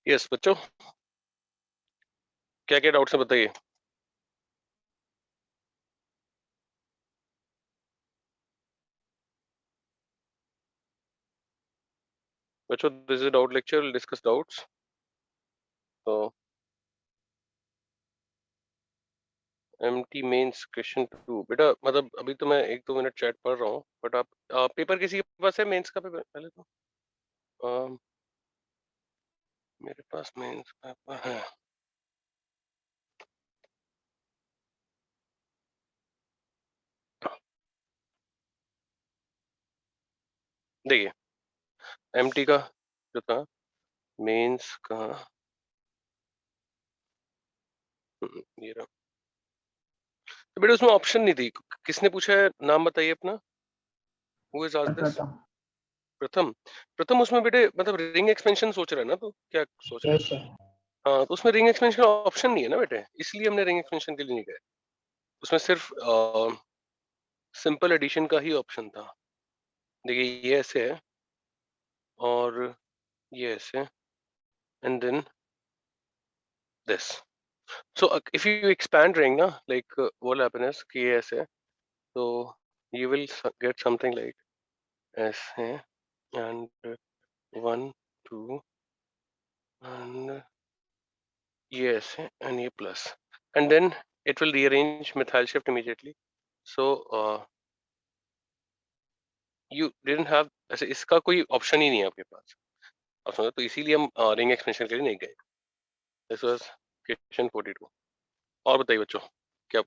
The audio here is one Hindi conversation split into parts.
यस बच्चों, क्या क्या डाउट्स है बताइए। बच्चों, this is doubt lecture, will discuss doubts. तो एमटी मेंस क्वेश्चन 2 बेटा, मतलब अभी तो मैं 1-2 मिनट चैट पढ़ रहा हूँ, बट आप पेपर किसी के पास है मेंस का पेपर? पहले तो मेरे पास मेंस का पेपर है। देखिए, एमटी का जो था मेंस का, ये रहा। तो बेटा उसमें ऑप्शन नहीं थी। किसने पूछा है, नाम बताइए अपना। Who is asked this? प्रथम। प्रथम। प्रथम उसमें बेटे मतलब रिंग एक्सपेंशन सोच रहा है ना, तो क्या सोच रहा यस है? सर। हाँ, तो उसमें रिंग एक्सपेंशन का ऑप्शन नहीं है ना बेटे, इसलिए हमने रिंग एक्सपेंशन के लिए नहीं गए। उसमें सिर्फ सिंपल एडिशन का ही ऑप्शन था। देखिए ये ऐसे है और ये ऐसे, and then this. So if you expand ring ना, like what will happen is कि ये ऐसे है, तो you will get something like ऐसे, and 1 2 and ये ऐसे and ये plus, and then it will rearrange methyl shift immediately. So you didn't have ऐसे, इसका कोई ऑप्शन ही नहीं है आपके पास। आप समझो, तो इसीलिए हम रिंग एक्सपेंशन के लिए नहीं गए। This was question 42। और बताइए बच्चों, क्या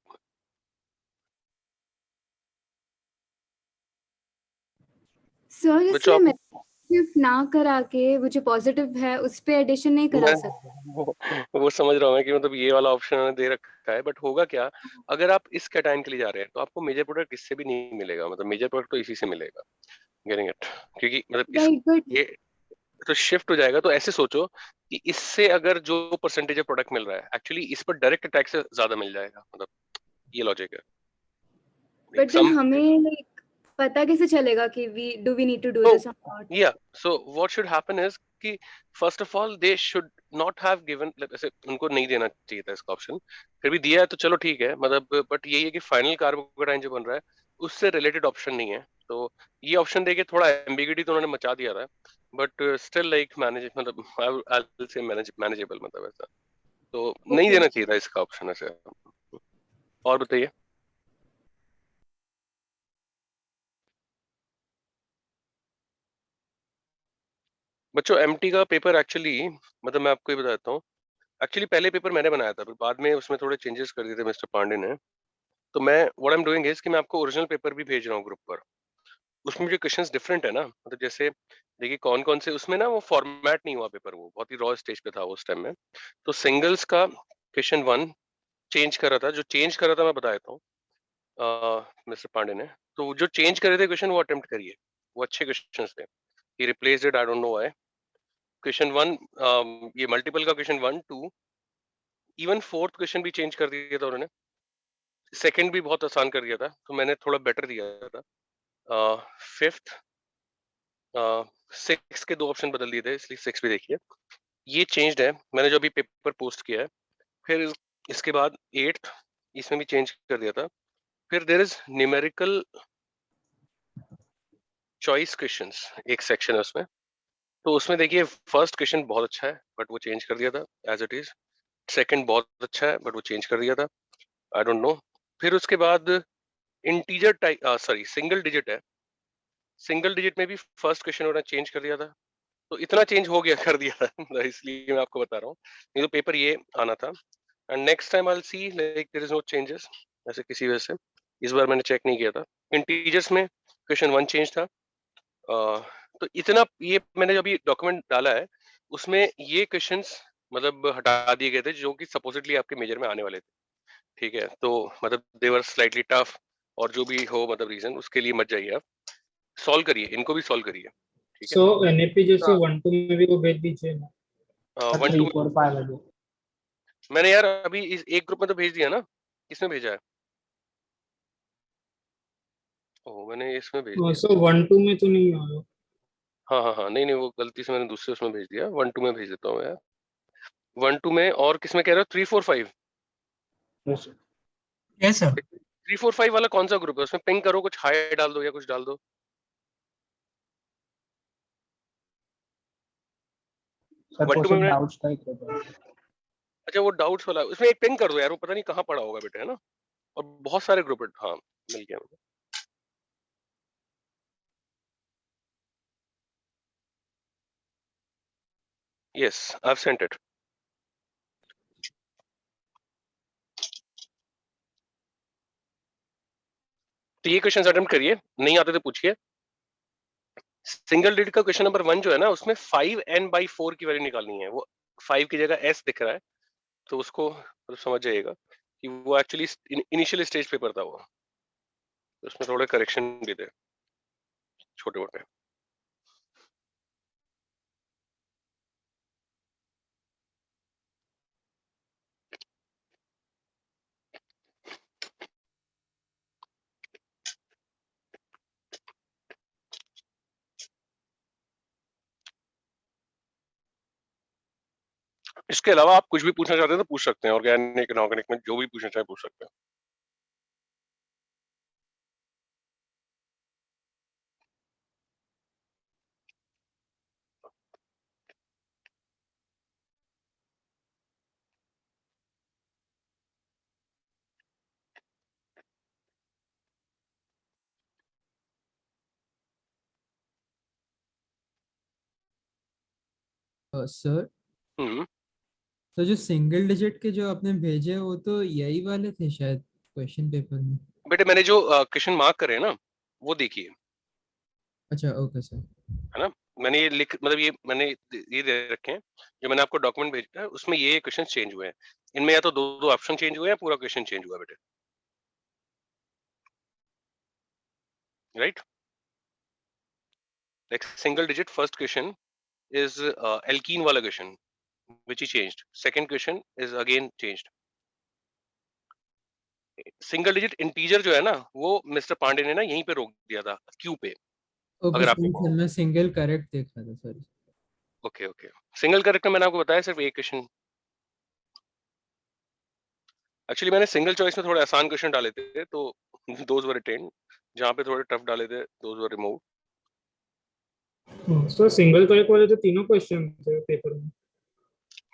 सर बच्चों इसमें आपको नेगेटिव ना करा के वो जो पॉजिटिव है उस पे एडिशन नहीं करा मैं सकते? वो समझ रहा हूँ मैं कि मतलब ये वाला ऑप्शन उन्होंने दे रखा है, बट होगा क्या अगर आप इस कैटायन के लिए जा रहे हैं, तो आपको मेजर प्रोडक्ट इससे भी नहीं मिलेगा, मतलब मेजर प्रोडक्ट तो इसी से मिलेगा। Getting it? क्योंकि मतलब इस राइट, बट ये तो शिफ्ट हो जाएगा। तो ऐसे सोचो कि इससे अगर जो परसेंटेज ऑफ प्रोडक्ट मिल रहा है, एक्चुअली इस पर डायरेक्ट अटैक से ज्यादा मिल जाएगा, मतलब ये लॉजिक है। बट देन सम हमें लाइक पता कैसे चलेगा कि वी नीड टू डू तो दिस और नॉट? या so what should happen is कि first of all they should not have given, ऐसे उनको नहीं देना चाहिए था इसका ऑप्शन। फिर भी दिया है तो चलो ठीक है, मतलब बट यही है कि फाइनल कार्बोकेटाइन जो बन रहा है उससे रिलेटेड ऑप्शन नहीं है। तो ये ऑप्शन देके थोड़ा एम्बिगिटी तो उन्होंने मचा दिया था, बट स्टिल लाइक मैनेज, मतलब आई विल से मैनेजेबल, मतलब ऐसा। तो नहीं ओके। देना चाहिए था इसका ऑप्शन ऐसे। और बताइए बच्चों, एमटी का पेपर एक्चुअली, मतलब मैं आपको ये बताता हूँ। एक्चुअली पहले पेपर मैंने बनाया था, फिर बाद में उसमें थोड़े चेंजेस कर दिए थे मिस्टर पांडे ने। तो मैं what I am doing is कि मैं आपको ओरिजिनल पेपर भी भेज रहा हूँ ग्रुप पर। उसमें जो क्वेश्चंस डिफरेंट है ना, मतलब जैसे देखिए कौन कौन से उसमें ना, वो फॉर्मेट नहीं हुआ पेपर, वो बहुत ही रॉ स्टेज पे था उस टाइम में। तो सिंगल्स का क्वेश्चन 1 चेंज कर रहा था। जो चेंज कर रहा था मैं बता देता हूँ मिस्टर पांडे ने। तो जो चेंज कर रहे थे क्वेश्चन, वो अटेम्प्ट करिए। वो अच्छे क्वेश्चंस थे। He replaced it, I don't know why. Question 1, ये मल्टीपल का क्वेश्चन 1 2, इवन फोर्थ क्वेश्चन भी चेंज कर दिया था उन्होंने। सेकंड भी बहुत आसान कर दिया था, तो मैंने थोड़ा बेटर दिया था। फिफ्थ, सिक्स के दो ऑप्शन बदल दिए थे, इसलिए सिक्स भी देखिए। ये चेंज्ड है, मैंने जो अभी पेपर पोस्ट किया है। फिर इसके बाद एट्थ, इसमें भी चेंज कर दिया था। फिर there is numerical choice questions, एक सेक्शन है उसमें। तो उसमें देखिए फर्स्ट क्वेश्चन बहुत अच्छा है, बट वो चेंज कर दिया था एज इट इज। सेकंड बहुत अच्छा है, बट वो चेंज कर दिया था। आई डोंट नो। फिर उसके बाद integer type, sorry single digit है। सिंगल डिजिट में भी फर्स्ट क्वेश्चन उन्होंने चेंज कर दिया था। तो इतना चेंज हो गया कर दिया था इसलिए मैं आपको बता रहा हूँ, नहीं तो पेपर ये आना था। And next time I will see like there is no changes ऐसे किसी वजह से। इस बार मैंने चेक नहीं किया था। इंटीजर्स में क्वेश्चन 1 चेंज था। तो इतना ये मैंने जो अभी डॉक्यूमेंट डाला है उसमें ये क्वेश्चंस मतलब हटा दिए गए थे जो कि सपोजिटली आपके मेजर में आने वाले थे। ठीक है, तो मतलब दे वर स्लाइटली टफ, और जो भी हो मतलब रीजन उसके लिए मत जाइए आप, सॉल्व करिए, इनको भी सॉल्व करिए। ठीक है। सो एनएपी जैसे हाँ। 1 2 में भी वो भेज दीजिए ना, 1 3 2 4 5 वाले। मैंने यार अभी इस एक ग्रुप में तो भेज दिया ना। किसमें भेजा है? ओह, मैंने इसमें भेज दिया। सो 1 2 में तो नहीं आया। हाँ हाँ हाँ, नहीं नहीं, वो गलती से मैंने दूसरे उसमें भेज दिया। 1 2 में भेज देता हूँ यार। 1 2 में, और किसमें कह रहे हो? 3 4 5? Yes sir. 3 4 5 वाला कौन सा ग्रुप है? उसमें पिंग करो, कुछ हाई डाल दो या कुछ डाल दो। सर 1 2 में क्वेश्चन मैंने, डाउट्स का ही कर दो। अच्छा वो डाउट्स वाला, उसमें एक पिंग कर दो यार, वो पता नहीं कहाँ पड़ा होगा बेटा, है ना। और बहुत सारे ग्रुप है। हाँ, मिल गया मुझे। Yes, I have sent it. तो ये क्वेश्चन अटेम्प्ट करिए, नहीं आते तो पूछिए। सिंगल डिजिट का क्वेश्चन नंबर 1 जो है ना, उसमें 5n/4 की वैल्यू निकालनी है। वो 5 की जगह s दिख रहा है, तो उसको मतलब समझ जाइएगा कि वो एक्चुअली इनिशियल स्टेज पेपर था वो। तो उसमें थोड़े करेक्शन भी थे छोटे मोटे। इसके अलावा आप कुछ भी पूछना चाहते हैं तो पूछ सकते हैं, ऑर्गेनिक इनऑर्गेनिक में जो भी पूछना चाहे पूछ सकते हैं। सर, हम्म। तो जो सिंगल डिजिट के जो आपने भेजे वो तो यही वाले थे शायद क्वेश्चन पेपर में। बेटे मैंने जो क्वेश्चन मार्क करे हैं ना, वो देखिए, अच्छा, ओके सर। है ना। मैंने ये लिख मतलब ये मैंने ये दे रखे हैं, जो मैंने आपको डॉक्यूमेंट भेजा है उसमें ये क्वेश्चन चेंज हुए हैं। इनमें या तो दो दो ऑप्शन चेंज हुए हैं, पूरा क्वेश्चन चेंज हुआ है बेटे। Right, like single digit first question is alkene wala question which he changed. Second question is again changed. Single digit integer जो है ना, वो मिस्टर पांडे ने ना यहीं पे रोक दिया था, क्यू पे। ओके अगर सर, आपको, मैं सिंगल करेक्ट देखा था sir. Okay okay, single correct मैंने आपको बताया सिर्फ एक क्वेश्चन। एक्चुअली मैंने सिंगल चॉइस में थोड़े आसान क्वेश्चन डाले थे, तो दोज वर रिटेन। जहाँ पे थोड़े टफ डाले थे those were remove. So single correct वाले तो तीनों क्वेश्चन थे पेपर में।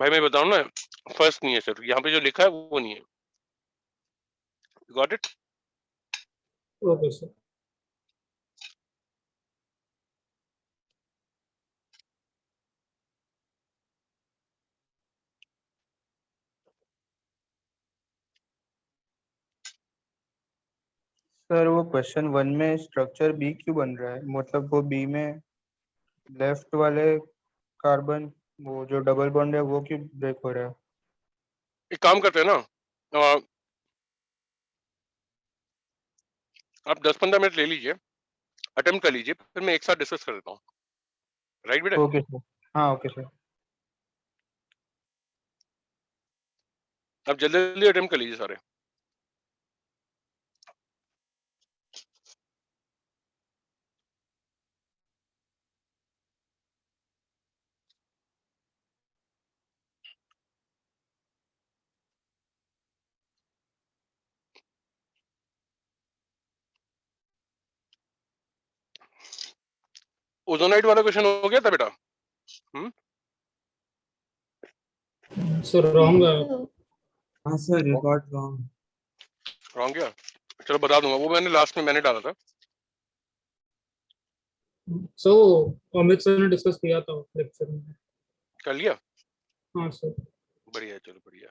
भाई मैं बताऊं ना, फर्स्ट नहीं है सिर्फ, यहाँ पे जो लिखा है वो नहीं है। Got it. Okay sir. Sir वो क्वेश्चन 1 में स्ट्रक्चर बी क्यों बन रहा है? मतलब वो बी में लेफ्ट वाले कार्बन, वो जो डबल बॉन्ड है वो क्यों ब्रेक हो रहा है? एक काम करते हैं ना, आप 10-15 मिनट ले लीजिए, अटेम्प्ट कर लीजिए, फिर मैं एक साथ डिस्कस कर देता हूँ। राइट बेटा? Okay sir. हाँ ओके सर। आप जल्दी जल्दी अटेम्प्ट कर लीजिए सारे। ओजोनाइट वाला क्वेश्चन हो गया था बेटा? सर रॉन्ग है। हाँ सर, रिकॉर्ड रॉन्ग। रॉन्ग गया? चलो बता दूंगा, वो मैंने लास्ट में मैंने डाला था। सो अमित सर ने डिस्कस किया था लेक्चर में। कर लिया? हाँ सर। बढ़िया, चलो बढ़िया।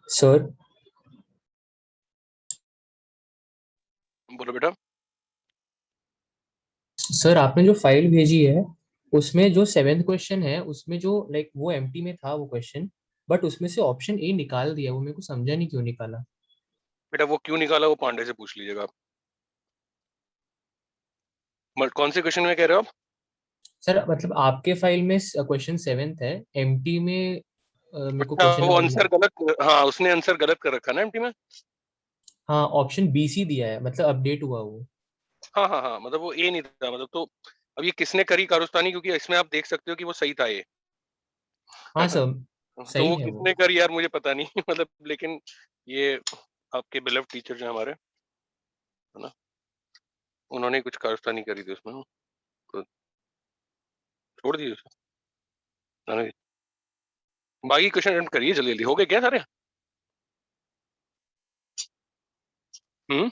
सर बोलो बेटा। सर आपने जो फाइल भेजी है उसमें जो 7th क्वेश्चन है उसमें जो लाइक वो एम्प्टी में था वो क्वेश्चन, बट उसमें से ऑप्शन ए निकाल दिया, वो मेरे को समझा नहीं क्यों निकाला। बेटा वो क्यों निकाला वो पांडे से पूछ लीजिएगा आप। कौन से क्वेश्चन में कह रहे हो आप? सर मतलब आपके फाइल में क्वेश्चन 7th है, एम्प्टी में मेरे को अच्छा क्वेश्चन वो नंबर आंसर गलत, हाँ उसने आंसर गलत कर रखा ना एमटी में। हाँ ऑप्शन बी सी दिया है, मतलब अपडेट हुआ वो। हाँ हाँ हाँ, मतलब वो ए नहीं था, मतलब तो अब ये किसने करी कारस्तानी, क्योंकि इसमें आप देख सकते हो कि वो सही था ये। हाँ सर तो सही वो है वो। किसने करी यार मुझे पता नहीं मतलब, लेकिन ये आपके बिलव टीचर जो हमारे, है ना, उन्होंने कुछ कारस्तानी करी थी उसमें, तो छोड़ दी उसे। है ना? बाकी क्वेश्चन अटेम्प्ट करिए जल्दी जल्दी, हो गए क्या सारे? हम्म।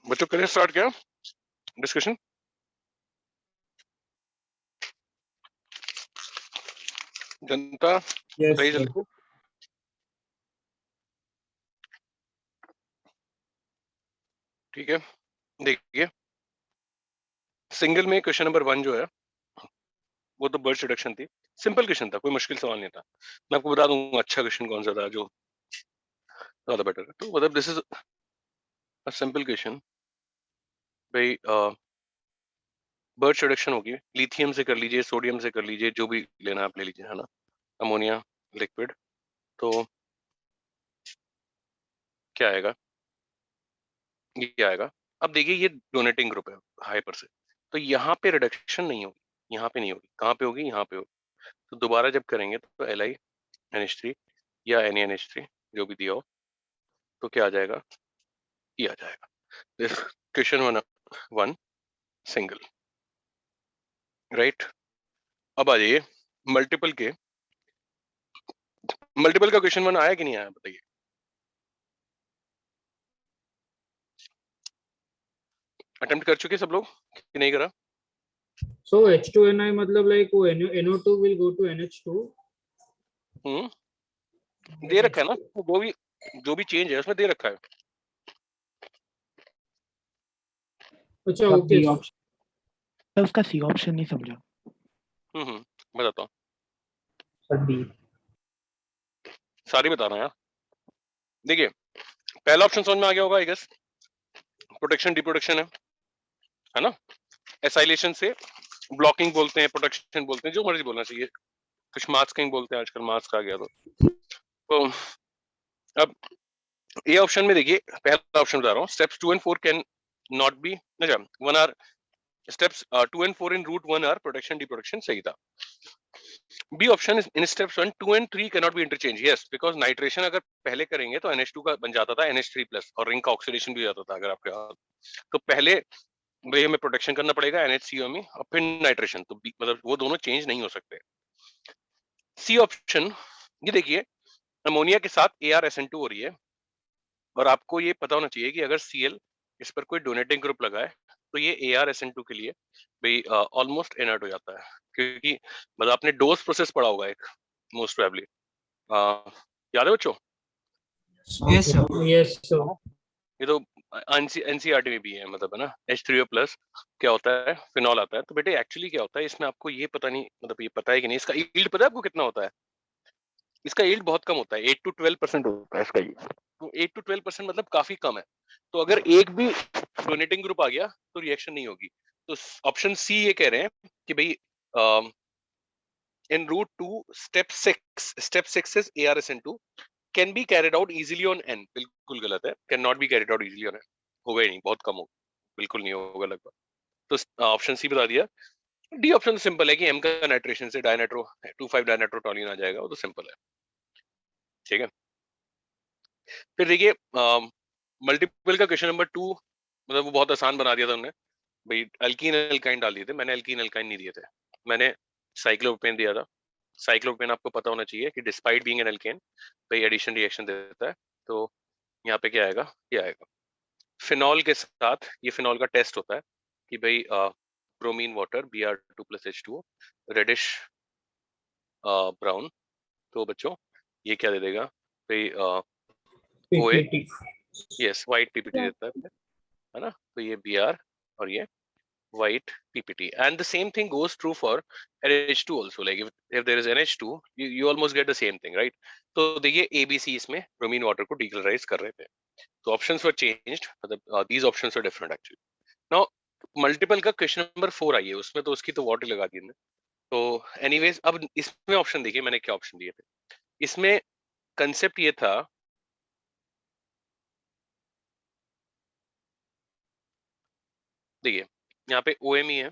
बच्चों करें स्टार्ट किया डिस्कशन। जनता यस बताइए सर। जल्दी। ठीक है, देखिए सिंगल में क्वेश्चन नंबर 1 जो है वो तो बर्ड रिडक्शन थी। सिंपल क्वेश्चन था, कोई मुश्किल सवाल नहीं था। मैं आपको बता दूंगा अच्छा क्वेश्चन कौन सा था जो ज्यादा बेटर है। तो मतलब this is a simple question भाई। बर्ड रिडक्शन होगी, लिथियम से कर लीजिए, सोडियम से कर लीजिए, जो भी लेना आप ले लीजिए, है ना, अमोनिया लिक्विड। तो क्या आएगा, ये आएगा अब देखिए ये डोनेटिंग ग्रुप है हाइपर से, तो यहाँ पे रिडक्शन नहीं होगी, यहाँ पे नहीं होगी, कहाँ पे होगी, यहाँ पे होगी। तो दोबारा जब करेंगे तो Li NH3 या NaNH3 जो भी दिया हो, तो क्या आ जाएगा, ये आ जाएगा। Question 1 single, right. अब आ जाइए मल्टीपल के। मल्टीपल का क्वेश्चन 1 आया कि नहीं आया बताइए। अटेम्प्ट कर चुके सब लोग कि नहीं करा? So H2Ni मतलब like वो NO2 will go to NH2. दे रखा है ना, वो जो भी चेंज है उसमें दे रखा है। अच्छा sir okay B option, sir उसका सी ऑप्शन नहीं समझा। बताता हूँ, सर बी। सारी बता रहा हूँ यार। देखिए पहला ऑप्शन समझ में आ गया होगा आई गेस, प्रोटेक्शन डिप्रोटेक्शन है ना। एसाइलेशन से ब्लॉकिंग बोलते हैं, प्रोटेक्शन बोलते हैं, जो मर्जी बोलना चाहिए, कुछ मास्किंग बोलते हैं आजकल, मास्क आ गया तो अब ए ऑप्शन में देखिए पहला ऑप्शन बता रहा हूँ, steps 2 and 4 can not be, अच्छा 1 are steps 2 and 4 in route 1 are protection deprotection, सही था। B option in steps 1, 2 and 3 can not be interchange, yes, because nitration अगर पहले करेंगे तो NH2 का बन जाता था NH3+ और रिंग का ऑक्सीडेशन भी हो जाता था अगर आपके हाथ, तो पहले भाई हमें प्रोटेक्शन करना पड़ेगा NHCO में और फिर नाइट्रेशन, तो मतलब वो दोनों चेंज नहीं हो सकते। सी ऑप्शन, ये देखिए अमोनिया के साथ ArSN2 हो रही है और आपको ये पता होना चाहिए कि अगर Cl इस पर कोई डोनेटिंग ग्रुप लगा है तो ये ArSN2 के लिए भाई ऑलमोस्ट इनर्ट हो जाता है, क्योंकि मतलब आपने डोज प्रोसेस पढ़ा होगा एक, मोस्ट प्रोबेबली याद है बच्चों? Yes sir. yes sir. ये तो NCERT में भी है, मतलब है ना, H3O+ क्या होता है, फिनॉल आता है। तो बेटे एक्चुअली क्या होता है इसमें, आपको ये पता नहीं, मतलब ये पता है कि नहीं, इसका यील्ड पता है आपको कितना होता है? इसका यील्ड बहुत कम होता है, 8 to 12% होता है इसका यील्ड। तो 8 to 12% मतलब काफी कम है। तो अगर एक भी डोनेटिंग ग्रुप आ गया तो रिएक्शन नहीं होगी। तो ऑप्शन सी ये कह रहे हैं कि भाई in route 2 step 6 is ArSN2 can be carried out easily on N, बिल्कुल गलत है, can not be carried out easily on N, होगा ही नहीं, बहुत कम होगा, बिल्कुल नहीं होगा लगभग। तो ऑप्शन सी बता दिया। डी ऑप्शन तो सिंपल है कि M का नाइट्रेशन से डायनाइट्रो 2,5 डायनाइट्रोटोलिन आ जाएगा, वो तो सिंपल है, ठीक है। फिर देखिए मल्टीपल का क्वेश्चन नंबर 2, मतलब वो बहुत आसान बना दिया था उन्होंने, भाई अल्कीन एल्काइन डाल दिए थे, मैंने अल्कीन एल्काइन नहीं दिए थे, मैंने साइक्लोपेन दिया था। साइक्लोपेन आपको पता होना चाहिए कि डिस्पाइट बीइंग एन एल्केन भाई एडिशन रिएक्शन देता है। तो यहाँ पे क्या आएगा, ये आएगा फिनॉल के साथ, ये फिनॉल का टेस्ट होता है कि भाई bromine water Br2+H2O reddish brown, तो बच्चों ये क्या दे देगा भाई OA, PPT. Yes white PPT देता है ना। तो ये Br और ये white PPT, and the same thing goes true for NH2 also, like if there is NH2 you almost get the same thing, right? तो देखिए ABC इसमें ब्रोमीन वाटर को डिक्लोराइज कर रहे थे, तो ऑप्शंस वर चेंज्ड, मतलब these options are different actually. Now multiple का क्वेश्चन नंबर 4 आइए, उसमें तो उसकी तो वॉट ही लगा दी हमने। तो एनीवेज अब इसमें ऑप्शन देखिए मैंने क्या ऑप्शन दिए थे। इसमें कंसेप्ट ये था, देखिए यहाँ पे OMe है,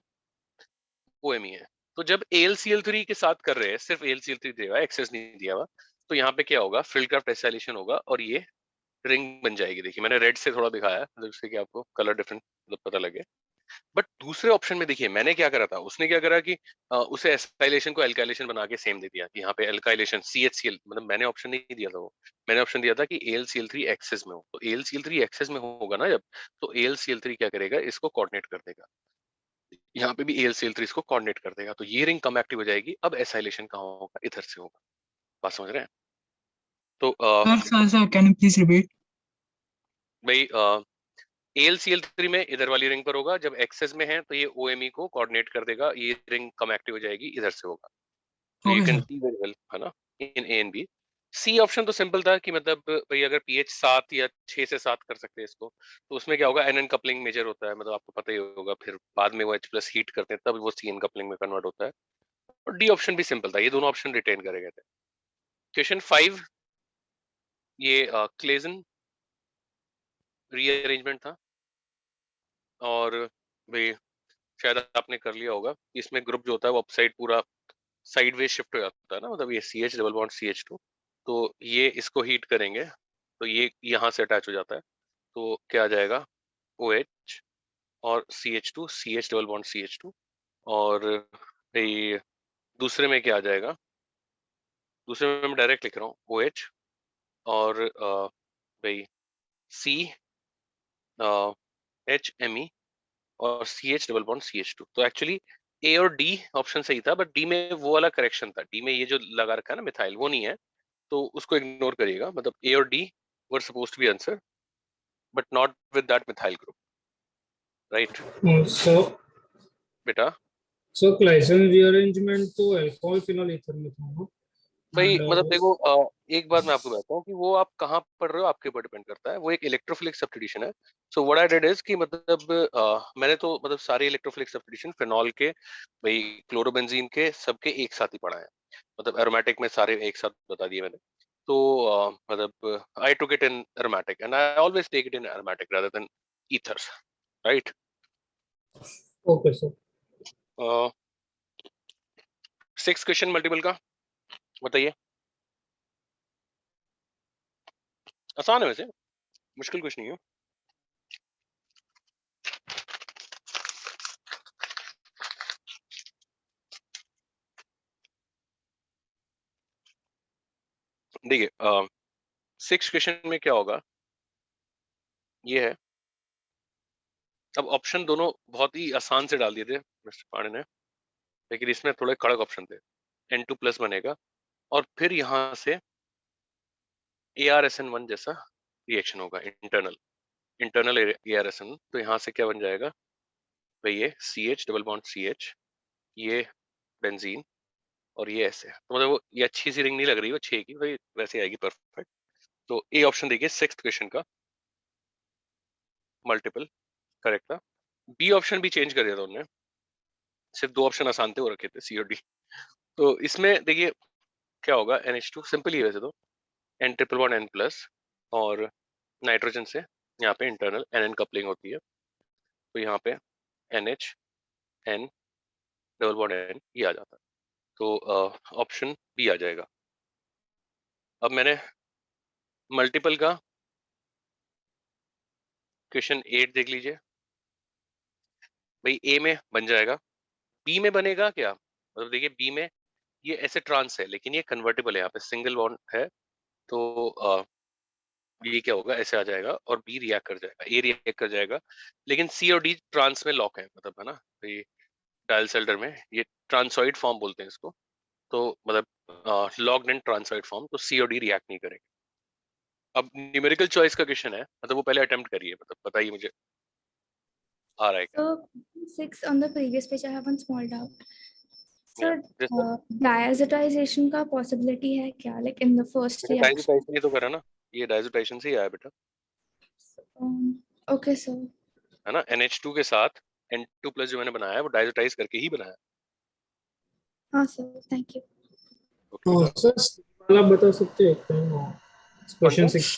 OMe है, तो जब AlCl3 के साथ कर रहे हैं, सिर्फ AlCl3 दिया हुआ है, एक्सेस नहीं दिया हुआ, तो यहाँ पे क्या होगा, फिल्डक्राफ्ट एसाइलेशन होगा और ये रिंग बन जाएगी। देखिए मैंने रेड से थोड़ा दिखाया है, मतलब इससे कि आपको कलर डिफरेंट मतलब पता लगे। बट दूसरे ऑप्शन में देखिए मैंने क्या करा था, उसने क्या करा कि उसे एसाइलेशन को एल्काइलेशन बना के सेम दे दिया कि यहाँ पे एल्काइलेशन CHCl, मतलब मैंने ऑप्शन नहीं दिया था वो, मैंने ऑप्शन दिया था कि AlCl3 एक्सेस में हो, तो AlCl3 एक्सेस में होगा ना जब, तो AlCl3 क्या करेगा, इसको कोऑर्डिनेट कर देगा, यहाँ पे भी AlCl3 इसको कोऑर्डिनेट कर देगा, तो ये रिंग कम एक्टिव हो जाएगी। अब एसाइलेशन कहाँ होगा, इधर से होगा, बात समझ रहे हैं? तो sir can you please repeat? भाई AlCl3 में इधर वाली रिंग पर होगा, जब एक्सेस में है तो ये OMe को कोऑर्डिनेट कर देगा, ये रिंग कम एक्टिव हो जाएगी, इधर से होगा। तो you okay can sir. C very well, है ना, in A and B। C option तो सिंपल था कि मतलब भाई अगर pH 7 या 6 से 7 कर सकते हैं इसको, तो उसमें क्या होगा, NN कपलिंग मेजर होता है, मतलब आपको पता ही होगा, फिर बाद में वो H+ हीट करते हैं तब वो CN कपलिंग में कन्वर्ट होता है। और डी ऑप्शन भी सिंपल था, ये दोनों ऑप्शन रिटेन करे गए थे। क्वेश्चन 5 ये क्लेजन रीअरेंजमेंट था, और भाई शायद आपने कर लिया होगा, इसमें ग्रुप जो होता है वो अपसाइड पूरा साइडवेज शिफ्ट हो जाता है ना, मतलब ये CH डबल बॉन्ड CH2, तो ये इसको हीट करेंगे तो ये यहाँ से अटैच हो जाता है, तो क्या आ जाएगा OH और CH2 CH double bond CH2, और ये दूसरे में क्या आ जाएगा, दूसरे में मैं डायरेक्ट लिख रहा हूँ OH और भाई C HMe और CH डबल बॉन्ड CH2। तो एक्चुअली A और D ऑप्शन सही था, बट D में वो वाला करेक्शन था, D में ये जो लगा रखा है ना मिथाइल वो नहीं है, तो उसको इग्नोर करिएगा, मतलब A और D were supposed to be answer but not with that methyl group, right So बेटा? Claisen rearrangement तो अल्कोहल फिनोल ईथर में था ना, भाई and मतलब देखो एक बात मैं आपको बताता हूँ कि वो आप कहाँ पढ़ रहे हो आपके ऊपर डिपेंड करता है, वो एक इलेक्ट्रोफिलिक सब्स्टिट्यूशन है। So what I did is कि मतलब मैंने तो मतलब सारे इलेक्ट्रोफिलिक सब्स्टिट्यूशन फिनॉल के, भाई क्लोरोबेंजीन के, सबके एक साथ ही पढ़ा है, मतलब एरोमेटिक में सारे एक साथ बता दिए मैंने। तो मतलब I took it in aromatic and I always take it in aromatic rather than ethers, right? okay sir. 6 question multiple का बताइए। आसान है वैसे, मुश्किल कुछ नहीं है। देखिए 6 क्वेश्चन में क्या होगा, ये है, अब ऑप्शन दोनों बहुत ही आसान से डाल दिए थे मिस्टर पांडे ने, लेकिन इसमें थोड़े कड़क ऑप्शन थे। N2+ बनेगा और फिर यहाँ से ArSN1 जैसा रिएक्शन होगा, इंटरनल इंटरनल ArSN, तो यहाँ से क्या बन जाएगा भाई, ये CH डबल बॉन्ड CH, ये बेंजीन और ये ऐसे, तो मतलब वो ये अच्छी सी रिंग नहीं लग रही वो 6 की, भाई वैसे आएगी परफेक्ट। तो ए ऑप्शन देखिए 6th क्वेश्चन का मल्टीपल करेक्ट था। बी ऑप्शन भी चेंज कर दिया था उन्होंने, सिर्फ 2 ऑप्शन आसान थे वो रखे थे C और D। तो इसमें देखिए क्या होगा, NH2 सिंपल ही है वैसे तो, N ट्रिपल बॉन्ड N+ और नाइट्रोजन से यहाँ पे इंटरनल NN कपलिंग होती है, तो यहाँ पे NH N double bond N ये आ जाता है, तो ऑप्शन बी आ जाएगा। अब मैंने मल्टीपल का क्वेश्चन 8 देख लीजिए, भाई ए में बन जाएगा, बी में बनेगा क्या, मतलब देखिए बी में ये ऐसे ट्रांस है लेकिन ये कन्वर्टेबल है, यहाँ पे सिंगल बॉन्ड है, तो ये क्या होगा, ऐसे आ जाएगा और बी रिएक्ट कर जाएगा, ए रिएक्ट कर जाएगा, लेकिन सी और डी ट्रांस में लॉक है, मतलब है ना, तो ये डायल सेल्डर में ये ट्रांसॉइड फॉर्म बोलते हैं इसको, तो मतलब लॉक्ड इन ट्रांसॉइड फॉर्म, तो सी और डी रिएक्ट नहीं करेंगे। अब न्यूमेरिकल चॉइस का क्वेश्चन है, मतलब वो पहले अटेम्प्ट करिए, मतलब बताइए मुझे आ रहा है क्या? So 6 on the previous page, I have one small doubt. या Sir, जैसे diazotization का possibility है क्या? Like in the first reaction. डाइजोटाइशन ही तो करा ना, ये डाइजोटाइशन से ही आया बेटा, Okay, sir. है ना, NH2 के साथ N2+ जो मैंने बनाया है वो डाइजोटाइज करके ही बनाया है। हाँ sir, thank you. Okay Oh, बेटा, sir, आप बता सकते हैं कौन सा? क्वेश्चन 6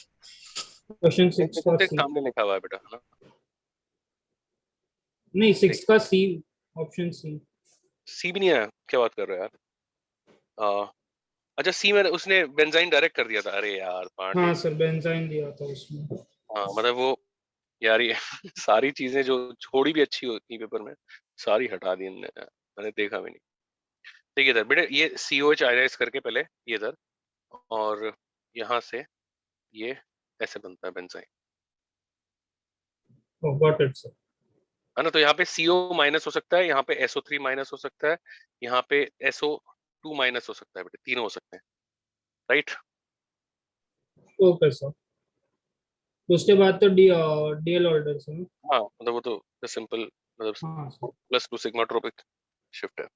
का क्वेश्चन सी, सामने लिखा हुआ है बेटा, है ना? नहीं 6 का सी, ऑप्शन सी। सी भी नहीं आया, क्या बात कर रहे हो यार? अच्छा सी में उसने बेंजाइन डायरेक्ट कर दिया था, अरे यार पांडे। हाँ सर, बेंजाइन दिया था उसमें। हाँ मतलब वो यार ये सारी चीजें जो थोड़ी भी अच्छी होती पेपर में सारी हटा दी इनने, मैंने देखा भी नहीं। देखिए सर बेटे, ये COH आयनाइज करके पहले ये इधर, और यहाँ से ये ऐसे बनता है benzene, Oh, got it sir. है ना, तो यहाँ पे CO- हो सकता है, यहाँ पे SO3- हो सकता है, यहाँ पे SO2- हो सकता है बेटे, तीनों हो सकते हैं, राइट? ओके सर, उसके बाद तो डीएल ऑर्डर से। हाँ मतलब वो तो सिंपल, मतलब हाँ सर, +2 सिग्माट्रोपिक शिफ्ट है।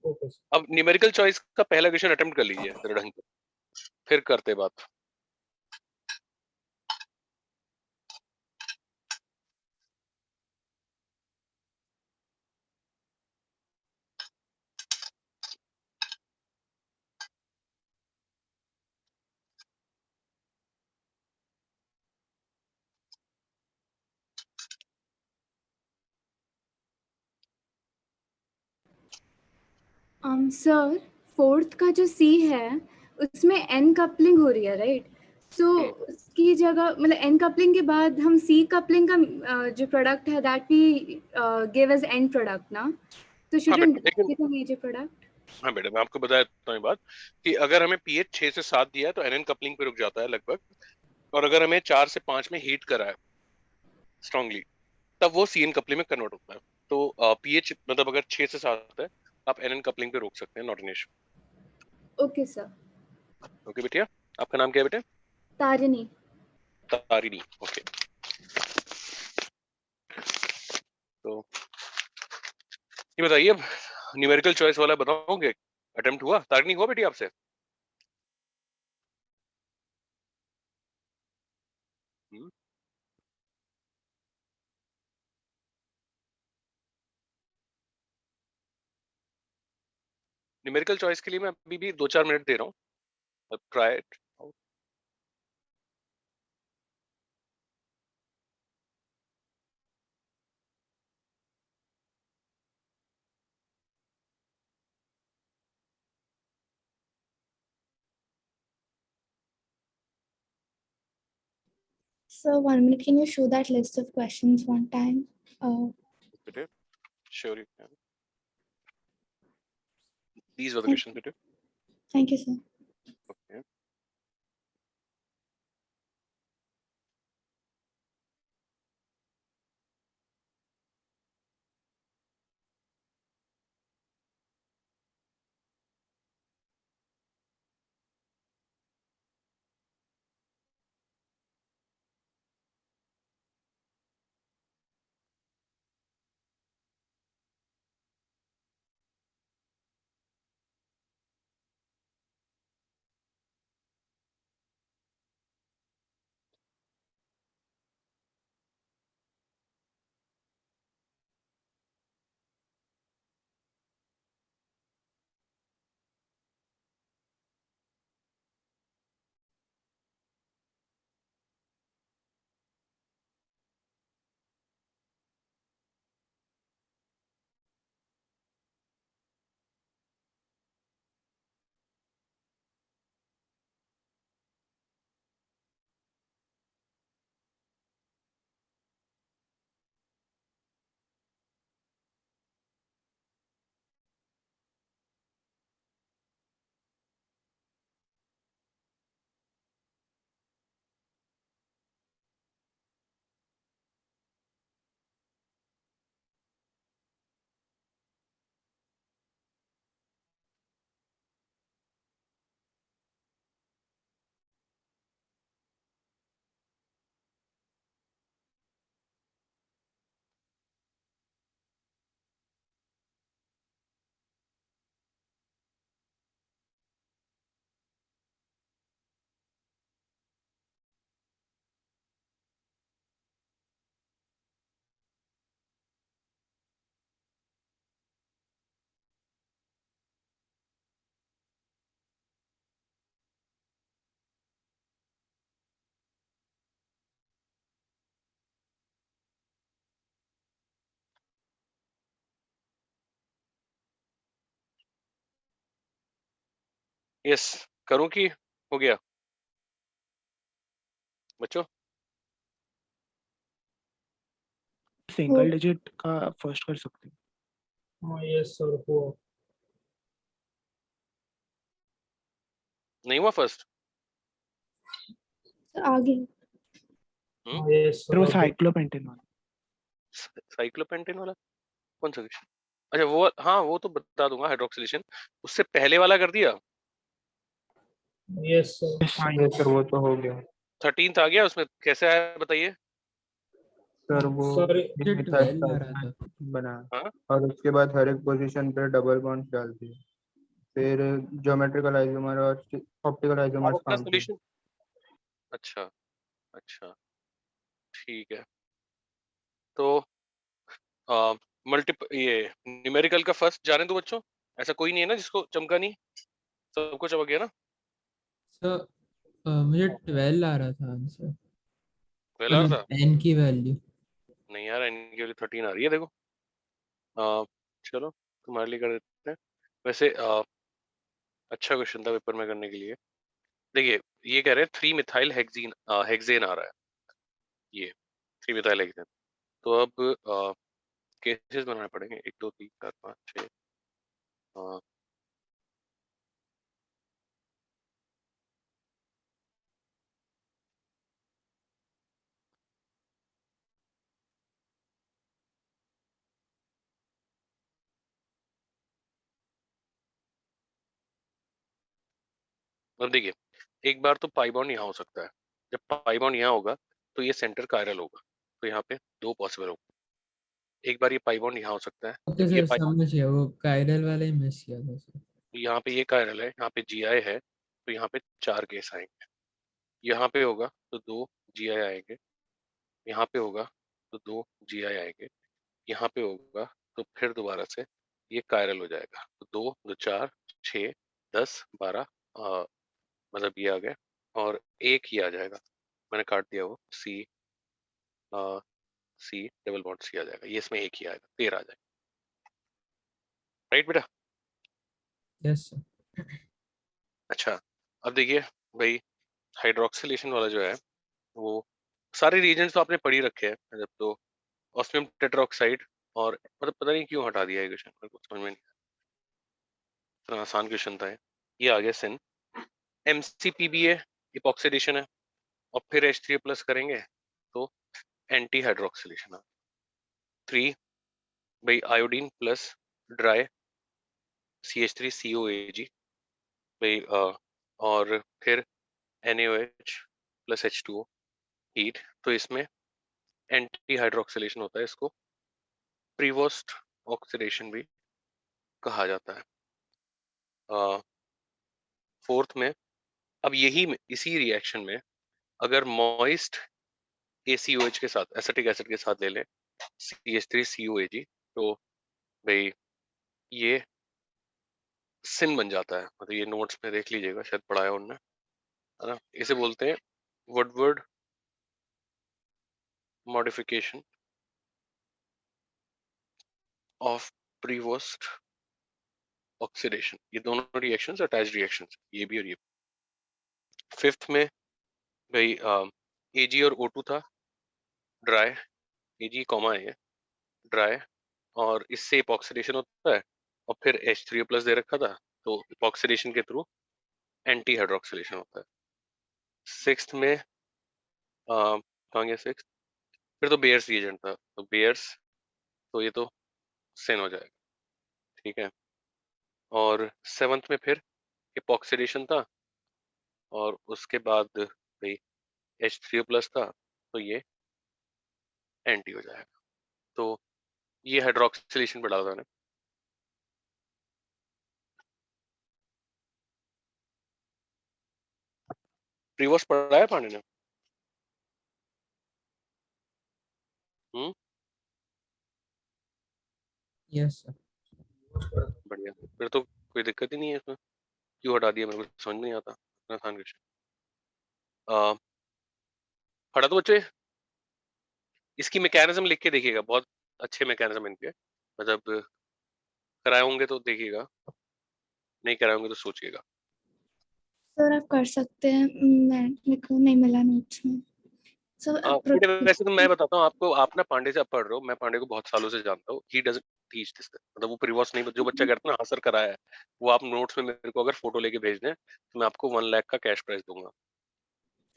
Okay sir. अब न्यूमेरिकल चॉइस का पहला क्वेश्चन अटेम्प्ट कर लीजिए जरा ढंग से, फिर करते बात। सर फोर्थ का जो सी है उसमें एन कपलिंग हो रही है, राइट? सो उसकी जगह मतलब एन कपलिंग के बाद हम सी कपलिंग का जो प्रोडक्ट है that we give as end product ना, तो शुडंट दैट लेकिन बी द मेजर प्रोडक्ट? हाँ बेटा, मैं आपको बता देता हूँ ये बात कि अगर हमें पीएच 6 से 7 दिया है तो एनएन कपलिंग पे रुक जाता है लगभग, और अगर हमें 4 से 5 में हीट करा है स्ट्रांगली, तब वो सीएन कपलिंग में कन्वर्ट होता है। तो पीएच मतलब अगर 6 से 7 है, आप एनएन कपलिंग पे रोक सकते हैं, not an issue. Okay sir. Okay बेटिया, आपका नाम क्या है बेटा? तारिणी। तारिणी, ओके। तो ये बताइए, अब न्यूमेरिकल चॉइस वाला बताओगे? अटेम्प्ट हुआ? तारिणी हुआ बेटी आपसे? न्यूमेरिकल चॉइस के लिए मैं अभी भी 2-4 मिनट दे रहा हूँ, try it. Sir, 1 minute, can you show that list of questions one time? बेटे sure you can, these were the Thank, question बेटे। thank you, sir. Okay, yes, करूं कि हो गया बच्चों? सिंगल डिजिट का फर्स्ट कर सकते हैं। हाँ यस सर हुआ। नहीं हुआ फर्स्ट? So, आगे। हाँ यस फिर वो सर साइक्लोपेंटेन वाला। साइक्लोपेंटेन वाला कौन सा क्वेश्चन? अच्छा वो, हाँ वो तो बता दूंगा, हाइड्रोक्सिलेशन। उससे पहले वाला कर दिया? Yes sir. हाँ ये सर वो तो हो गया 13th आ गया, उसमें कैसे आया बताइए? सर। वो सर मुझे था 12 आ रहा था। बना, हाँ, और उसके बाद हर एक पोजीशन पे डबल बॉन्ड डाल दिए, फिर ज्योमेट्रिकल आइसोमर और ऑप्टिकल आप आइसोमर्स अपना काम किए। सोल्यूशन, अच्छा अच्छा, ठीक है। तो मल्टी ये न्यूमेरिकल का फर्स्ट जाने दो बच्चों, ऐसा कोई नहीं है ना जिसको चमका नहीं, सबको चमक गया ना? सर मुझे 12 आ रहा था आंसर, पहला था? मतलब एन की वैल्यू। नहीं यार, इनकी वाली 13 आ रही है देखो। चलो तुम्हारे लिए कर देते हैं। वैसे अच्छा क्वेश्चन था पेपर में करने के लिए। देखिए ये कह रहे हैं 3 मिथाइल हेक्सेन हेक्सेन आ रहा है, ये 3 मिथाइल हेक्सेन। तो अब केसेस बनाने पड़ेंगे 1 2 3 4 5 6 अब देखिए एक बार तो पाई बॉन्ड यहाँ हो सकता है। जब पाई बॉन्ड यहाँ होगा तो ये सेंटर कायरल होगा, तो यहाँ पे 2 पॉसिबल होगा। एक बार ये पाई बॉन्ड यहाँ हो सकता है, ओके जब ये सर, पाई समझ गया, वो कायरल वाला ही मिस किया था सर। यहाँ पे ये कायरल है, यहाँ पे GI है, तो यहाँ पे 4 केस आएंगे। यहाँ पे होगा तो 2 GI आएंगे, यहाँ पे होगा तो 2 GI आएंगे, यहाँ पे होगा तो फिर दोबारा से ये कायरल हो जाएगा। तो 2 2 4 6 10 12 मतलब ये आ गया, और एक ही आ जाएगा, मैंने काट दिया वो C डबल बॉन्ड C आ जाएगा, ये इसमें एक ही आएगा, 13 आ जाएगा। राइट बेटा? Yes sir. अच्छा अब देखिए भाई, हाइड्रोक्सिलेशन वाला जो है वो सारे रीजन्स तो आपने पढ़ ही रखे हैं जब, तो ऑस्मियम टेट्राऑक्साइड, और मतलब पता नहीं क्यों हटा दिया है क्वेश्चन, मेरे को समझ में नहीं आया, इतना आसान क्वेश्चन था ये आ गया सिन। MCPBA इपॉक्सीडेशन है, और फिर H3+ करेंगे तो एंटी हाइड्रोक्सिलेशन। 3 भाई आयोडीन प्लस ड्राई CH3COAG भाई, और फिर NaOH प्लस H2O हीट, तो इसमें एंटी हाइड्रोक्सिलेशन होता है, इसको प्रीवोस्ट ऑक्सीडेशन भी कहा जाता है। फोर्थ में अब इसी रिएक्शन में अगर मॉइस्ट ACOH के साथ एसिटिक एसिड के साथ ले लें CH3COAG, तो भाई ये सिन बन जाता है। मतलब ये नोट्स में देख लीजिएगा, शायद पढ़ाया उन्होंने, है ना। इसे बोलते हैं Woodward modification of Prevost oxidation. ये दोनों रिएक्शंस अटैच्ड रिएक्शंस, ये भी और ये। फिफ्थ में भाई AG और O2 था, ड्राई, AG कॉमा है, ड्राई, और इससे इपॉक्सीडेशन होता है, और फिर H3+ दे रखा था, तो इपॉक्सीडेशन के थ्रू एंटी हाइड्रोक्सिलेशन होता है। सिक्स्थ में कहाँ गया सिक्स्थ, फिर तो बेयर्स रिएजेंट था, तो बेयर्स, तो ये तो सिन हो जाएगा, ठीक है। और सेवंथ में फिर इपॉक्सीडेशन था, और उसके बाद भाई H3+ था, तो ये एंटी हो जाएगा। तो ये हाइड्रोक्सिलेशन पे डाला था मैंने। प्रीवोस्ट पढ़ा है पांडे ने? Yes sir. बढ़िया, फिर तो कोई दिक्कत ही नहीं है इसमें। क्यों हटा दिया मेरे को समझ नहीं आता, इतना आसान क्वेश्चन। पढ़ा तो बच्चे, इसकी मैकेनिज्म लिख के देखिएगा, बहुत अच्छे मैकेनिज्म इनके, मतलब कराए होंगे तो देखिएगा, नहीं कराए होंगे तो सोचिएगा। सर आप कर सकते हैं, मैं मेरे को नहीं मिला नोट्स में सर। बेटे वैसे तो मैं बताता हूँ आपको, आप ना पांडे से आप पढ़ रहे हो, मैं पांडे को बहुत सालों से जानता हूँ। ही डजंट टीच दिस, मतलब वो प्रीवॉस नहीं, जो बच्चा कहता है ना हाँ सर कराया है, वो आप नोट्स में मेरे को अगर फोटो लेके भेज दें तो मैं आपको 1 लाख का कैश प्राइज दूंगा।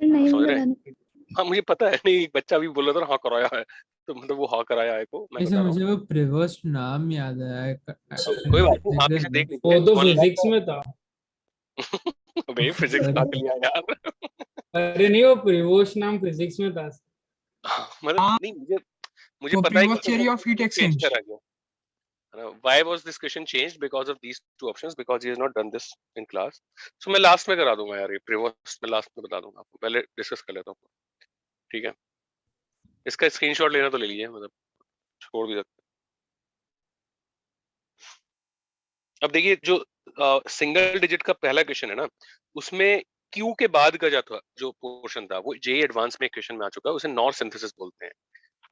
नहीं समझ रहे मिला हैं? हाँ मुझे पता है, नहीं एक बच्चा भी बोल रहा था हाँ कराया है, तो मतलब वो हाँ कराया है को मैं ऐसे बता रहा हूँ। मुझे वो प्रिवोस्ट नाम याद आया कोई बात नहीं, आप इसे देख लीजिए। वो तो 1 लाख फिजिक्स में था। भाई फिजिक्स Sorry. कहाँ के लिया यार। अरे नहीं, वो प्रिवोश नाम फिजिक्स में था। मतलब नहीं, मुझे वो पता है previous theory of heat change exchange. करा गया। Why was this question changed? Because of these two options, because he has not done this in class. So मैं लास्ट में करा दूंगा यार, ये प्रीवोस्ट में लास्ट में बता दूंगा आपको, पहले डिस्कस कर लेता हूँ, ठीक है। इसका स्क्रीनशॉट लेना तो ले लीजिए, मतलब छोड़ भी सकते हैं। अब देखिए जो सिंगल डिजिट का पहला क्वेश्चन है ना, उसमें क्यू के बाद का जो पोर्शन था वो जेई एडवांस में क्वेश्चन में आ चुका है, उसे नॉर सिंथेसिस बोलते हैं।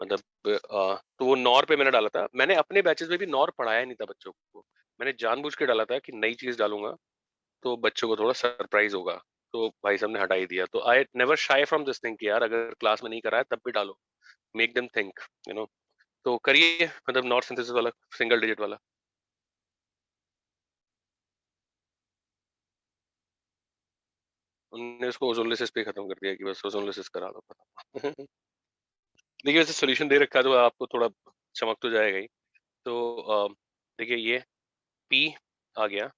मतलब तो वो नॉर पे मैंने डाला था, मैंने अपने बैचेस में भी नॉर पढ़ाया नहीं था बच्चों को, मैंने जानबूझ के डाला था कि नई चीज डालूंगा तो बच्चों को थोड़ा सरप्राइज होगा, तो भाई साहब ने हटा ही दिया। तो आई नेवर शाई फ्रॉम दिस थिंग कि यार अगर क्लास में नहीं कराया तब भी डालो, make them think, you know. तो करिए, मतलब नॉर्थ सिंथेसिस वाला, सिंगल डिजिट वाला। उन्होंने उसको ओजोनलिसिस पे खत्म कर दिया कि बस ओजोनलिसिस करा दो खत्म। देखिए वैसे सोल्यूशन दे रखा है तो आपको थोड़ा चमक तो जाएगा ही। तो देखिए ये पी आ गया,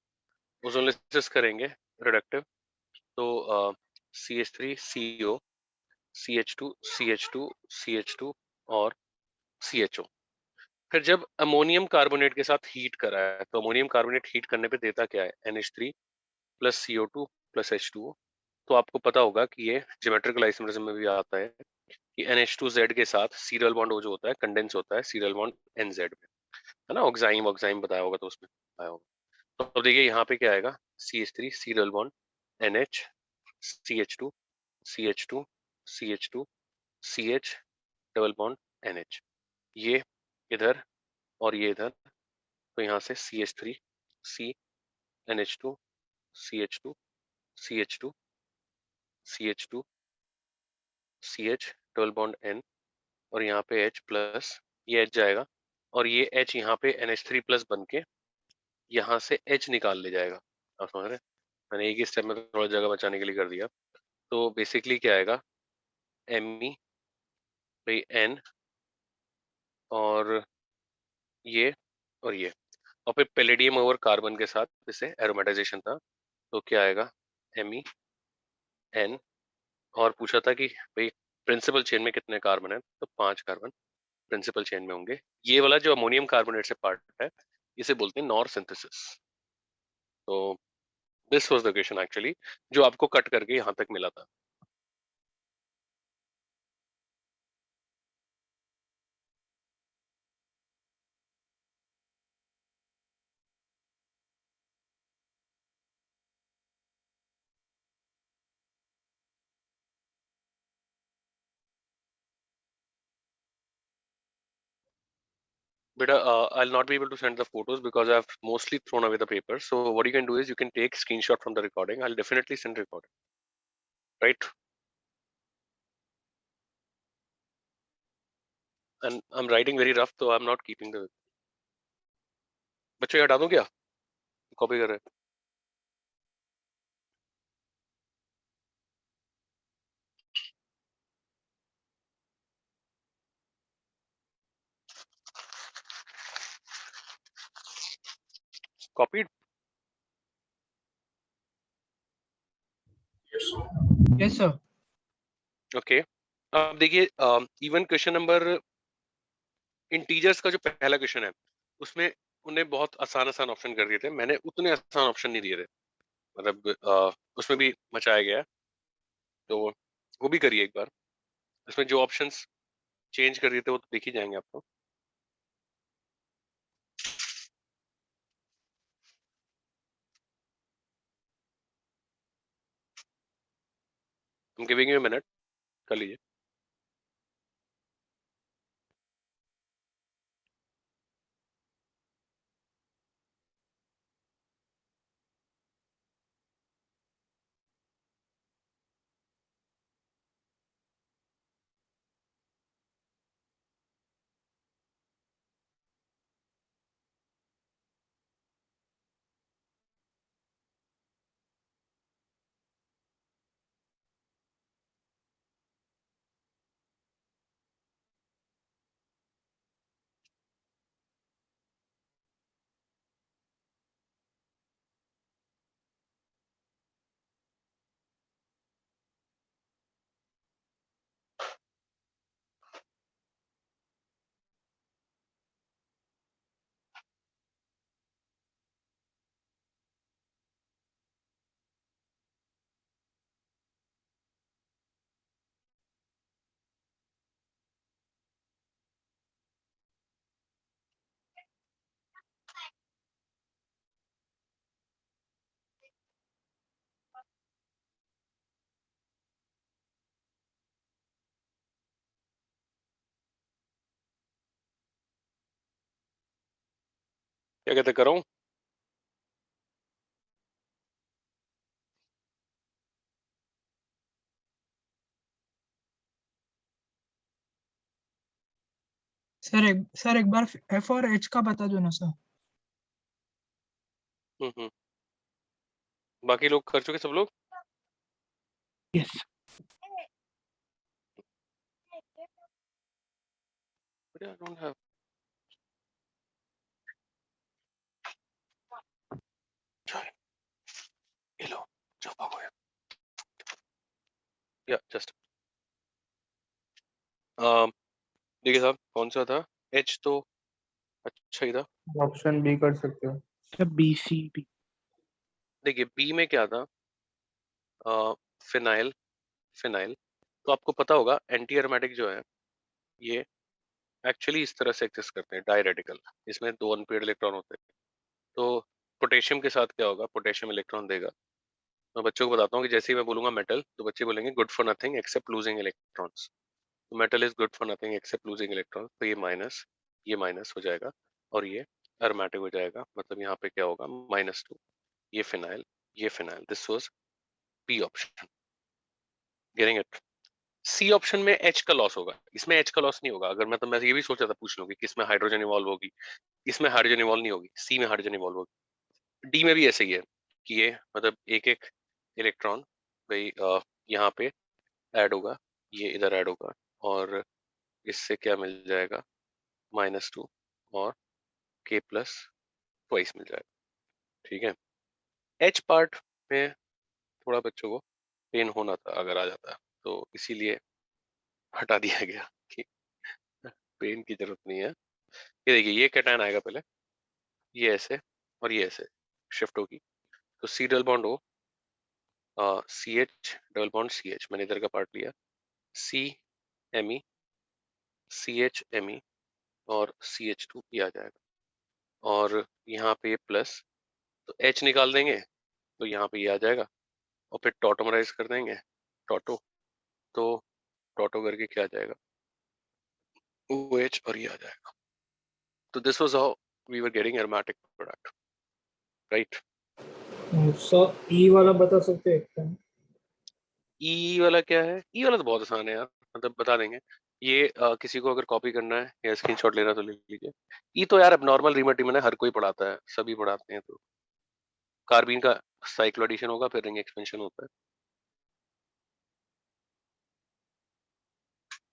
ओजोनलिसिस करेंगे रिडक्टिव, तो CH3CO, CH2 और CHO। फिर जब अमोनियम कार्बोनेट के साथ हीट करा है, तो अमोनियम कार्बोनेट हीट करने पे देता क्या है, NH3 plus CO2 plus H2O। तो आपको पता होगा कि ये ज्योमेट्रिकल आइसोमरिज्म में भी आता है कि NH2Z के साथ सीरियल बॉन्ड जो होता है कंडेंस होता है सीरियल बॉन्ड NZ में, है ना। ऑक्साइम ऑक्साइम बताया होगा तो उसमें आया होगा। तो अब देखिए यहाँ पे क्या आएगा, CH3 serial bond NH, CH2 CH2 CH2 CH double bond NH, ये इधर और ये इधर। तो यहाँ से CH3 C NH2 CH2 CH2 CH2 CH double bond N, और यहाँ पे H प्लस, ये H जाएगा और ये H यहाँ पे NH3 प्लस बन के यहाँ से H निकाल ले जाएगा। आप समझ रहे हैं? मैंने एक ही स्टेप में थोड़ा जगह बचाने के लिए कर दिया। तो बेसिकली क्या आएगा, Me भाई N और ये और ये, और फिर पैलेडियम ओवर कार्बन के साथ जैसे एरोमेटाइजेशन था, तो क्या आएगा MEN। और पूछा था कि भाई प्रिंसिपल चेन में कितने कार्बन है, तो 5 कार्बन प्रिंसिपल चेन में होंगे। ये वाला जो अमोनियम कार्बोनेट से पार्ट है इसे बोलते हैं नॉर सिंथेसिस। तो this was the question actually जो आपको कट करके यहाँ तक मिला था। Beta, I'll not be able to send the photos because I've mostly thrown away the paper. So what you can do is you can take screenshot from the recording. I'll definitely send recording. Right? And I'm writing very rough, so I'm not keeping the. बच्चों ये हटा दूं क्या? कॉपी कर रहे हैं। Copied? Yes, sir. Okay. अब देखिए इवन क्वेश्चन नंबर इंटीजर्स का जो पहला क्वेश्चन है उसमें उन्हें बहुत आसान आसान ऑप्शन कर दिए थे, मैंने उतने आसान ऑप्शन नहीं दिए थे। मतलब उसमें भी मचाया गया है, तो वो भी करिए एक बार। इसमें जो ऑप्शंस चेंज कर दिए थे वो तो देख ही जाएंगे आपको। I'm giving you a minute, कर लीजिए। क्या कहते करो? सर एक बार एफ और एच का बता दो ना सर। बाकी लोग कर चुके सब लोग? Yes But I don't have. Join. Hello. जाओ भागो यार. Yeah, just. देखिए साहब कौन सा था? H तो अच्छा ही था. ऑप्शन बी कर सकते हो। Sir B C B. देखिए B में क्या था? फिनाइल. फिनाइल तो आपको पता होगा एंटी एरोमेटिक जो है ये एक्चुअली इस तरह से एग्जिस्ट करते हैं, डायरेडिकल. इसमें 2 अनपेयर्ड इलेक्ट्रॉन होते हैं. तो पोटेशियम के साथ क्या होगा? पोटेशियम इलेक्ट्रॉन देगा. मैं बच्चों को बताता हूँ कि जैसे ही मैं बोलूंगा मेटल तो बच्चे बोलेंगे good for nothing except losing electrons. तो metal is good for nothing except losing electron. तो ये माइनस हो जाएगा और ये एरोमेटिक हो जाएगा. मतलब यहाँ पे क्या होगा? -2. ये phenyl. This was B option. Getting it? C option में H का लॉस होगा. इसमें H का लॉस नहीं होगा. अगर मैं ये भी सोचा था पूछ लूंगी कि इसमें हाइड्रोजन इवॉल्व होगी. इसमें हाइड्रोजन इवॉल्व नहीं होगी. सी में हाइड्रोजन इवॉल्व होगी. डी में भी ऐसे ही है कि ये मतलब एक एक इलेक्ट्रॉन भाई यहाँ पे ऐड होगा, ये इधर ऐड होगा और इससे क्या मिल जाएगा? -2 और K प्लस ट्वाइस मिल जाएगा. ठीक है. H पार्ट में थोड़ा बच्चों को पेन होना था अगर आ जाता, तो इसीलिए हटा दिया गया कि पेन की जरूरत नहीं है. ये देखिए ये कैटायन आएगा पहले, ये ऐसे और ये ऐसे शिफ्ट होगी. तो C double bond O, CH double bond CH. मैंने इधर का पार्ट लिया. C Me, CH Me और CH2 ये आ जाएगा. और यहाँ पे ये प्लस, तो H निकाल देंगे तो यहाँ पे ये आ जाएगा और फिर टॉटोमराइज कर देंगे टॉटो. तो टॉटो करके क्या आ जाएगा? OH और ये आ जाएगा. तो this was how we were getting aromatic product, right? Sir E वाला बता सकते हैं क्या? ई वाला क्या है? ई वाला तो बहुत आसान है यार, मतलब बता देंगे. ये किसी को अगर कॉपी करना है या स्क्रीनशॉट लेना तो ले लीजिए. ई तो यार अब नॉर्मल रीमर्टिमन है, हर कोई पढ़ाता है, सभी पढ़ाते हैं. तो कार्बीन का साइक्लो एडिशन होगा फिर रिंग एक्सपेंशन होता है.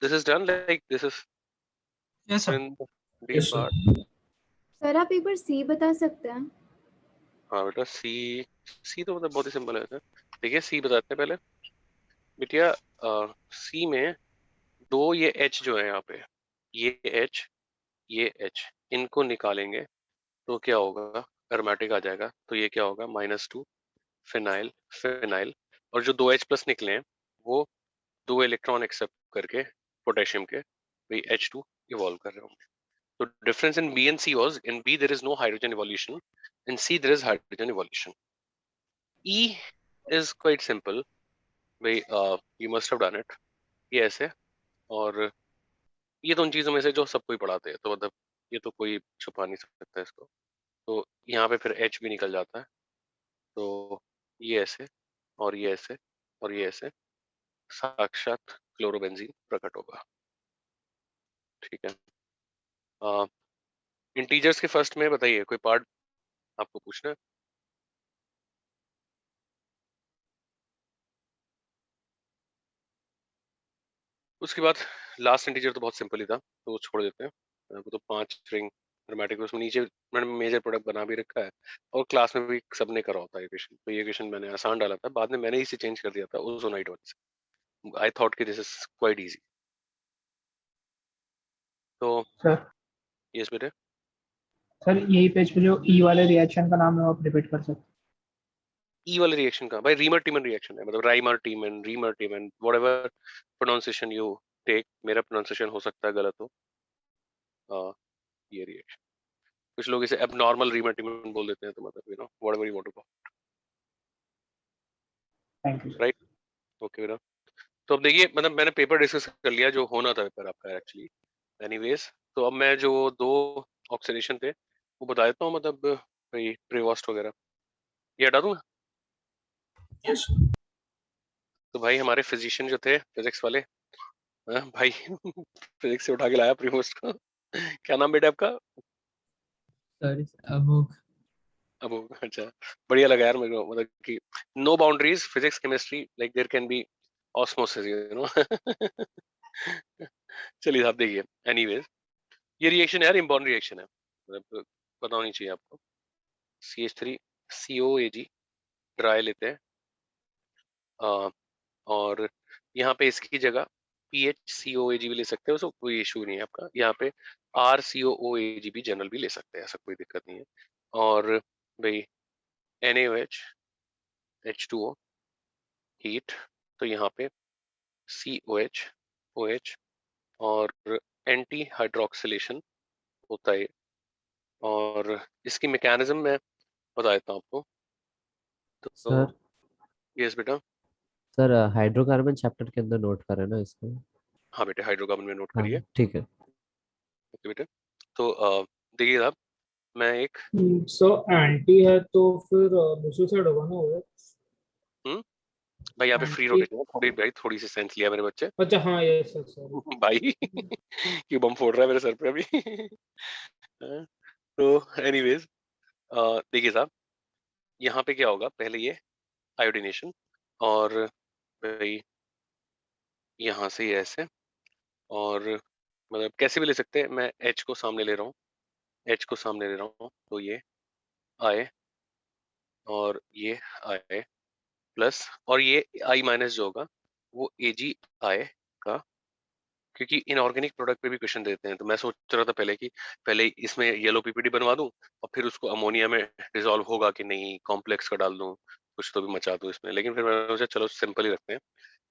This is done like this is yes sir. In D Yes, sir. Part. Sir आप एक बार सी बता सकते हैं? हाँ बेटा सी तो मतलब बहुत ही सिंपल है सर. देखिए सी बताते हैं पहले बिटिया. सी में दो ये H जो है यहाँ पे, ये H इनको निकालेंगे तो क्या होगा? एरोमेटिक आ जाएगा. तो ये क्या होगा? -2 फिनाइल. और जो 2 H प्लस निकले हैं वो 2 इलेक्ट्रॉन एक्सेप्ट करके पोटेशियम के वही H2 इवॉल्व कर रहे होंगे. तो difference in B and C was in B there is no hydrogen evolution, in C there is hydrogen evolution. E is quite simple. भाई you must have done it. ये ऐसे और ये तो उन चीजों में से जो सबको ही पढ़ाते हैं, तो मतलब ये तो कोई छुपा नहीं सकता इसको. तो यहाँ पे फिर H भी निकल जाता है. तो ये ऐसे और ये ऐसे और ये ऐसे साक्षात क्लोरोबेंजीन प्रकट होगा. ठीक है. इंटीजर्स के फर्स्ट में बताइए कोई पार्ट आपको पूछना है? उसके बाद लास्ट इंटीजर तो बहुत सिंपल ही था, तो वो छोड़ देते हैं. वो तो 5 रिंग एरोमेटिक उसमें नीचे मैंने मेजर प्रोडक्ट बना भी रखा है और क्लास में भी सबने करा होता है इक्वेशन. तो ये इक्वेशन मैंने आसान डाला था, बाद में मैंने इसे चेंज कर दिया था ओजोनाइड वन से. आई थॉट कि दिस इज क्वाइट इजी. तो सर यस बेटे. सर यही पेज पे जो ई वाले रिएक्शन का नाम है वो आप रिपीट कर सकते ई वाले रिएक्शन का भाई रीमर टीमन रिएक्शन है, मतलब Reimer Tiemann Reimer Tiemann whatever pronunciation you take. मेरा प्रोनाउंसिएशन हो सकता है गलत हो. ये रिएक्शन कुछ लोग इसे एबनॉर्मल रीमर टीमन बोल देते हैं, तो मतलब you know whatever you want to call. Thank you. Right. Okay बेटा. तो अब देखिए मतलब मैंने पेपर डिस्कस कर लिया जो होना था पेपर आपका एक्चुअली. एनीवेज तो अब मैं जो 2 ऑक्सीडेशन थे वो बता देता हूँ, मतलब भाई प्रीवॉस्ट वगैरह ये हटा दूंगा. Yes. तो भाई हमारे फिजिशियन जो थे फिजिक्स वाले, भाई फिजिक्स से उठा के लाया प्रीवॉस्ट को. क्या नाम बेटा आपका? सॉरी अमोघ। अब अच्छा, बढ़िया लगा यार मेरे को, मतलब कि no boundaries, physics chemistry, like there can be osmosis, you know. चलिए आप देखिए, एनीवेज ये रिएक्शन यार इम्बॉन्ड रिएक्शन है, मतलब पता होनी चाहिए आपको। CH3 COAG ड्राई लेते हैं, और यहाँ पे इसकी जगह PHCOAG भी ले सकते हो, उसको कोई इशू नहीं है आपका। यहाँ पे RCOOAG भी जनरल भी ले सकते हैं, ऐसा कोई दिक्कत नहीं है। और भाई NaOH H2O हीट, तो यहाँ पे COH OH और एंटी हाइड्रोक्सिलेशन होता है। और इसकी मैकेनिज्म मैं बता देता हूँ आपको। तो सर यस बेटा। सर हाइड्रोकार्बन चैप्टर के अंदर नोट करें ना इसको। हाँ बेटे, हाइड्रोकार्बन में नोट हाँ करिए। ठीक है। ओके बेटे, तो देखिए साहब, मैं एक सो एंटी है तो फिर दूसरी साइड होगा ना वो। हम्म भाई यहाँ पे फ्री एंटी, रोटेशन है, थोड़ी भाई थोड़ी सी सेंस लिया मेरे बच्चे। अच्छा हाँ ये सर सॉरी। भाई क्यों बम फोड़ रहा है मेरे सर पे अभी? हाँ, तो एनीवेज देखिए साहब, यहाँ पे क्या होगा, पहले ये आयोडीनेशन, और भाई यहाँ से ये ऐसे, और मतलब कैसे भी ले सकते हैं, मैं H को सामने ले रहा हूँ, H को सामने ले रहा हूँ, तो ये आए और ये आए प्लस, और ये I माइनस जो होगा वो AG आएगा, क्योंकि इनऑर्गेनिक प्रोडक्ट पे भी क्वेश्चन देते हैं। तो मैं सोच रहा था पहले कि पहले इसमें येलो PPT बनवा दूं, और फिर उसको अमोनिया में डिसॉल्व होगा कि नहीं, कॉम्प्लेक्स का डाल दूं, कुछ तो भी मचा दूं इसमें, लेकिन फिर मैंने सोचा चलो सिंपल ही रखते हैं,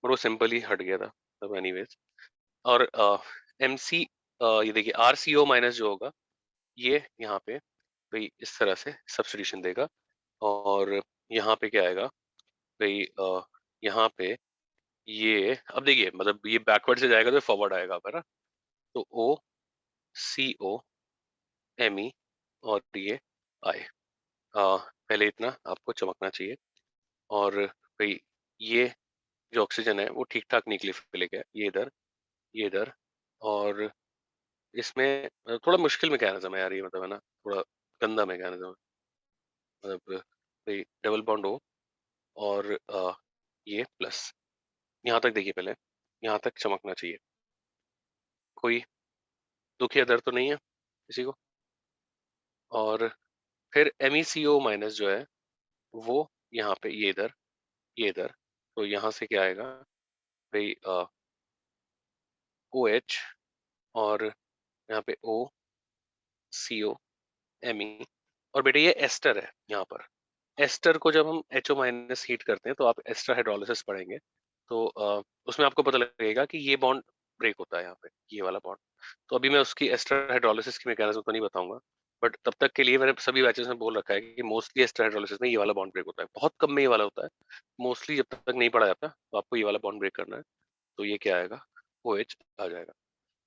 और वो सिंपल ही हट गया था। तब एनीवेज, और MC ये देखिए RCO माइनस जो होगा ये यहाँ पे भाई इस तरह से सब्स्टिट्यूशन देगा, और यहाँ पे क्या आएगा भाई, यहाँ पे ये अब देखिए, मतलब ये बैकवर्ड से जाएगा तो फॉरवर्ड आएगा, है ना? तो OCOMe और ये आए, पहले इतना आपको चमकना चाहिए। और भाई ये जो ऑक्सीजन है वो ठीक ठाक निकली फिर गया, ये इधर, और इसमें थोड़ा मुश्किल मैकेनिज्म है यार ये, मतलब है ना, थोड़ा गंदा मैकेनिज्म है, मतलब भाई डबल बॉन्ड हो, और ये प्लस, यहाँ तक देखिए, पहले यहाँ तक चमकना चाहिए, कोई दुख या दर्द तो नहीं है किसी को। और फिर MECO माइनस जो है वो यहाँ पे ये इधर, तो यहाँ से क्या आएगा भाई, OH, और यहाँ पे OCOMe, और बेटे ये एस्टर है यहाँ पर। एस्टर को जब हम HO माइनस हीट करते हैं तो आप एस्टर हाइड्रोलिसिस पढ़ेंगे, तो उसमें आपको पता लगेगा कि ये बॉन्ड ब्रेक होता है यहाँ पे, ये वाला बॉन्ड। तो अभी मैं उसकी एस्टर हाइड्रोलिसिस की मैकेनिज्म तो नहीं बताऊंगा, बट तब तक के लिए मैंने सभी बैचेस में बोल रखा है कि मोस्टली एस्टर हाइड्रोलिसिस में ये वाला बॉन्ड ब्रेक होता है, बहुत कम में ये वाला होता है, मोस्टली जब तक नहीं पढ़ा जाता तो आपको ये वाला बॉन्ड ब्रेक करना है। तो ये क्या आएगा, OH आ जाएगा।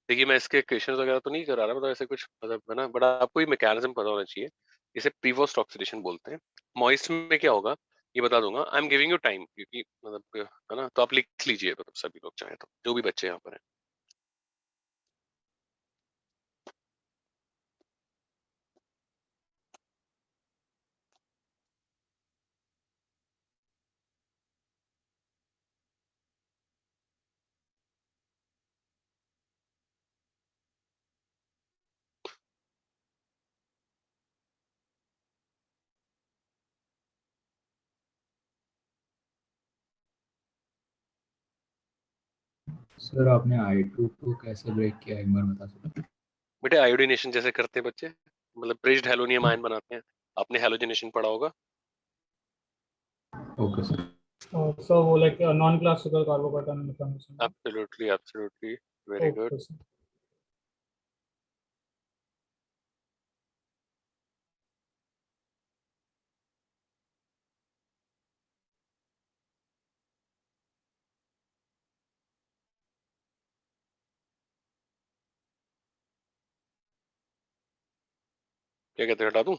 देखिए मैं इसके क्वेश्चंस वगैरह तो नहीं करा रहा, मतलब ऐसे कुछ मतलब है ना, बट आपको ये मैकेनिज्म पता होना चाहिए। इसे प्रीवोस्ट ऑक्सीडेशन बोलते हैं। मॉइस्ट में क्या होगा ये बता दूंगा, I am giving you time, क्योंकि मतलब है ना, तो आप लिख लीजिए, मतलब सभी लोग चाहे तो, जो भी बच्चे यहाँ पर हैं। सर आपने I2 को कैसे ब्रेक किया एक बार बता सकते हैं? बेटे आयोडीनेशन जैसे करते हैं बच्चे, मतलब ब्रिज्ड हेलोनियम आयन बनाते हैं, आपने हेलोजिनेशन पढ़ा होगा। Okay sir. सो वो like non classical carbocation mechanism. Absolutely absolutely, very good. Okay sir. क्या कहते हैं, हटा दूं?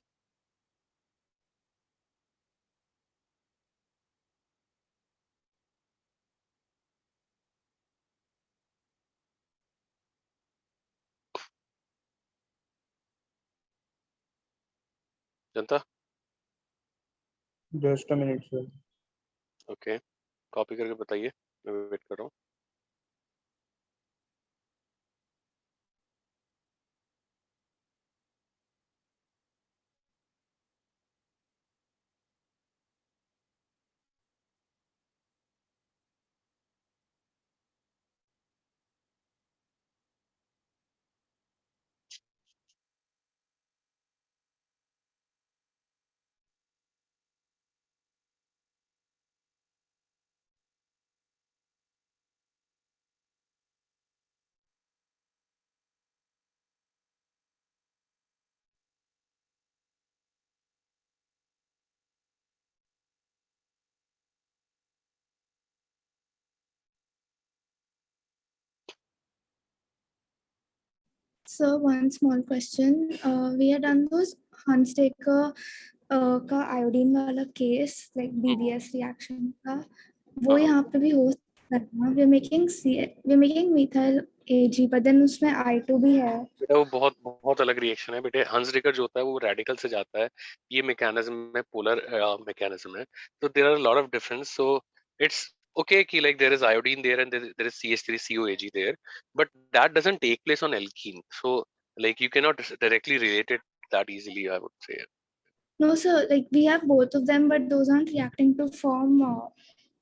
जनता? Just a minute sir. Okay, copy करके बताइए, मैं वेट कर रहा हूँ। So one small question. We had done those Hunsaker का iodine वाला case like BBS reaction का, वो हाँ। यहाँ पे भी हो सकता है ना? We're making methyl AG, but then उसमें I2 भी है. बेटा वो बहुत बहुत अलग रिएक्शन है बेटे। हंसडेकर जो होता है वो रेडिकल से जाता है, ये मैकेनिज्म में पोलर मैकेनिज्म है, तो there are lot of difference. So it's okay कि like there is iodine there and there is CH3COAG there, but that doesn't take place on alkene, so like you cannot directly relate it that easily, I would say. No, sir. Like we have both of them, but those aren't reacting to form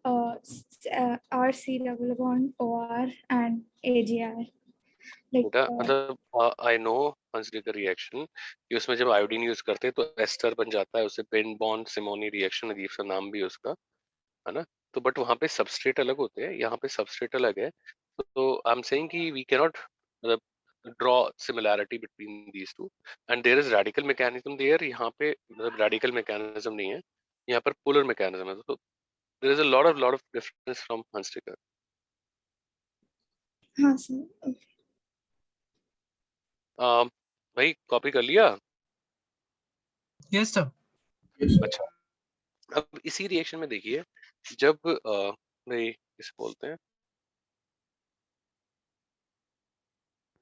RC double bond OR and AGR. Like बेटा मतलब आई नो हंसडेकर रिएक्शन कि उसमें जब आयोडीन यूज करते हैं तो एस्टर बन जाता है, उसे बेन बॉन्ड सिमोनी रिएक्शन, अजीब सा नाम भी है उसका, है ना? तो बट वहाँ पे सबस्ट्रेट अलग होते हैं, यहाँ पे सबस्ट्रेट अलग है। तो आई एम सेइंग कि वी कैनॉट मतलब draw similarity between these two, and there is radical mechanism there. यहाँ पे मतलब रेडिकल मैकेनिज्म नहीं है, यहाँ पर पोलर मैकेनिज्म है। तो there is a lot of difference from Hunsdiecker. हाँ sir. Okay. भाई कॉपी कर लिया? Yes sir. अच्छा, अब इसी रिएक्शन में देखिए, जब भाई इसे बोलते हैं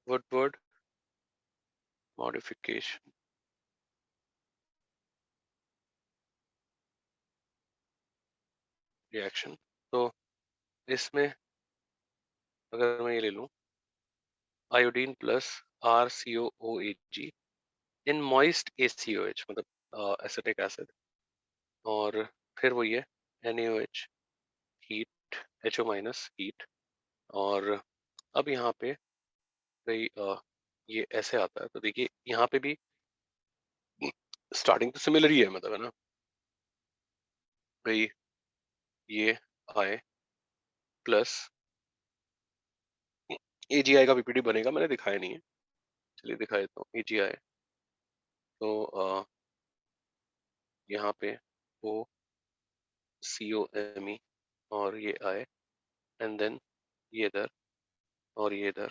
वुडवर्ड मॉडिफिकेशन रिएक्शन, तो इसमें अगर मैं ये ले लूं iodine plus RCOOH in moist ACOH मतलब एसिटिक एसिड, और फिर वो ये NaOH heat, HO minus heat, और अब यहाँ पे भाई ये ऐसे आता है। तो देखिए यहाँ पे भी स्टार्टिंग तो सिमिलर ही है, मतलब है ना भाई, ये आए प्लस AGI का PPT बनेगा, मैंने दिखाया नहीं है, चलिए दिखा देता हूँ। AGI तो यहाँ पे O COMe और ये आए, एंड देन ये इधर और ये इधर,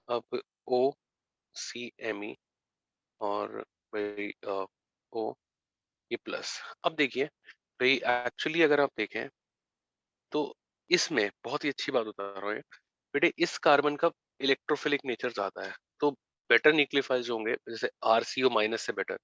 अब OCMe और भाई O ये प्लस। अब देखिए भाई एक्चुअली अगर आप देखें तो इसमें बहुत ही अच्छी बात बता रहा हूँ बेटे, इस कार्बन का इलेक्ट्रोफिलिक नेचर ज्यादा है, तो बेटर न्यूक्लियोफाइल्स होंगे, जैसे RCO माइनस से बेटर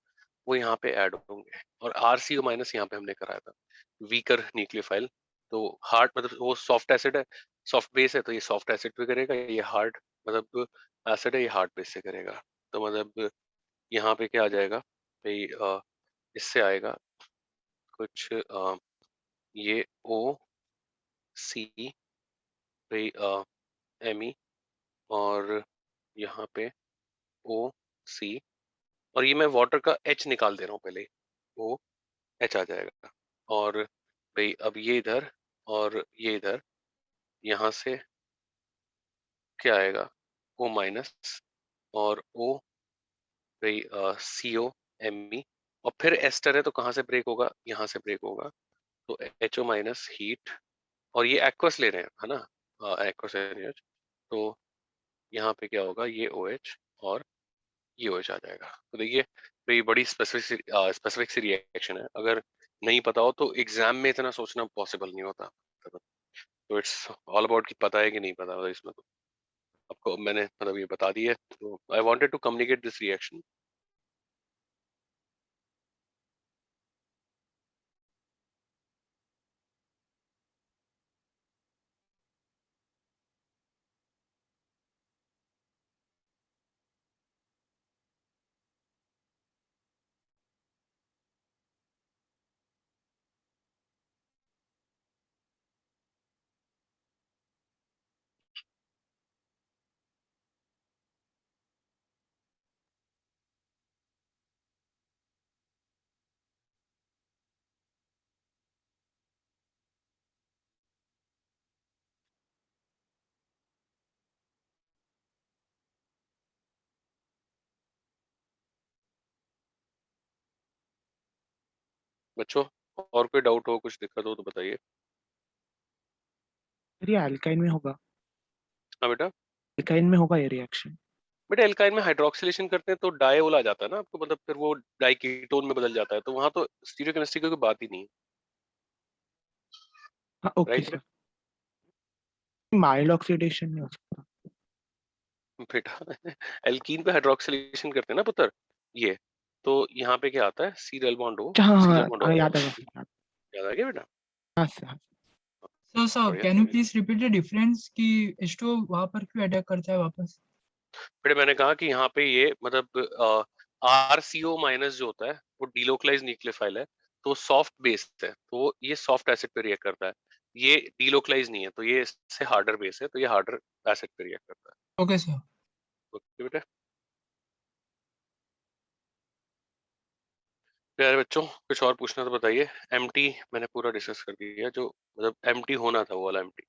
वो यहाँ पे ऐड होंगे, और RCO माइनस यहाँ पे हमने कराया था वीकर न्यूक्लियोफाइल। तो हार्ड मतलब वो सॉफ्ट एसिड है, सॉफ्ट बेस है, तो ये सॉफ्ट एसिड पे करेगा, ये हार्ड मतलब एसिड है, ये हार्ड बेस से करेगा। तो मतलब यहाँ पे क्या आ जाएगा भाई, इससे आएगा कुछ ये O C भाई ME, और यहाँ पे O C, और ये मैं वाटर का H निकाल दे रहा हूँ पहले, O H आ जाएगा। और भाई अब ये इधर और ये इधर, यहाँ से क्या आएगा O माइनस और O भाई CO ME, और फिर एस्टर है तो कहाँ से ब्रेक होगा, यहाँ से ब्रेक होगा, तो HO माइनस हीट, और ये एक्वस ले रहे हैं है ना, एक्वस NaOH, तो यहाँ पे क्या होगा, ये OH और ये OH आ जाएगा। तो देखिए तो ये बड़ी स्पेसिफिक सी रिएक्शन है, अगर नहीं पता हो तो एग्जाम में इतना सोचना पॉसिबल नहीं होता। तो इट्स ऑल अबाउट कि पता है कि नहीं पता, इसमें तो आपको मैंने मतलब ये बता दी है। तो I wanted to communicate this reaction बच्चों और कोई डाउट हो, कुछ दिक्कत हो तो बताइए। ये अल्काइन में होगा, हाँ बेटा, अल्काइन में होगा ये रिएक्शन। बेटा एल्काइन में हाइड्रोक्सिलेशन करते हैं तो डायओल आ जाता है ना आपको, मतलब फिर वो डाइकीटोन में बदल जाता है, तो वहां तो स्टीरियोकेमिस्ट्री की कोई बात ही नहीं है, हाँ okay right sir, mild oxidation में हो सकता। बेटा? एल्कीन पे हाइड्रोक्सिलेशन करते हैं ना पुत्र, ये तो यहाँ पे क्या आता है, सी डबल बॉन्ड हो, हाँ सी हाँ डबल बॉन्ड हाँ, हो, याद आ गया सर, याद आ गया बेटा? हाँ सर हाँ। सर बढ़िया। Can you please repeat the difference कि H2O वहां पर क्यों अटैक करता है वापस? बेटा मैंने कहा कि यहाँ पे ये मतलब RCO माइनस जो होता है वो डीलोकलाइज न्यूक्लियोफाइल है, तो सॉफ्ट बेस है, तो ये सॉफ्ट एसिड पे रिएक्ट करता है, ये डीलोकलाइज नहीं है, तो ये इससे हार्डर बेस है, तो ये हार्डर एसिड पे रिएक्ट करता है। Okay sir. ओके बेटा। प्यारे बच्चों कुछ और पूछना तो बताइए। एमटी मैंने पूरा डिस्कस कर दिया, जो मतलब एमटी होना था वो वाला एमटी,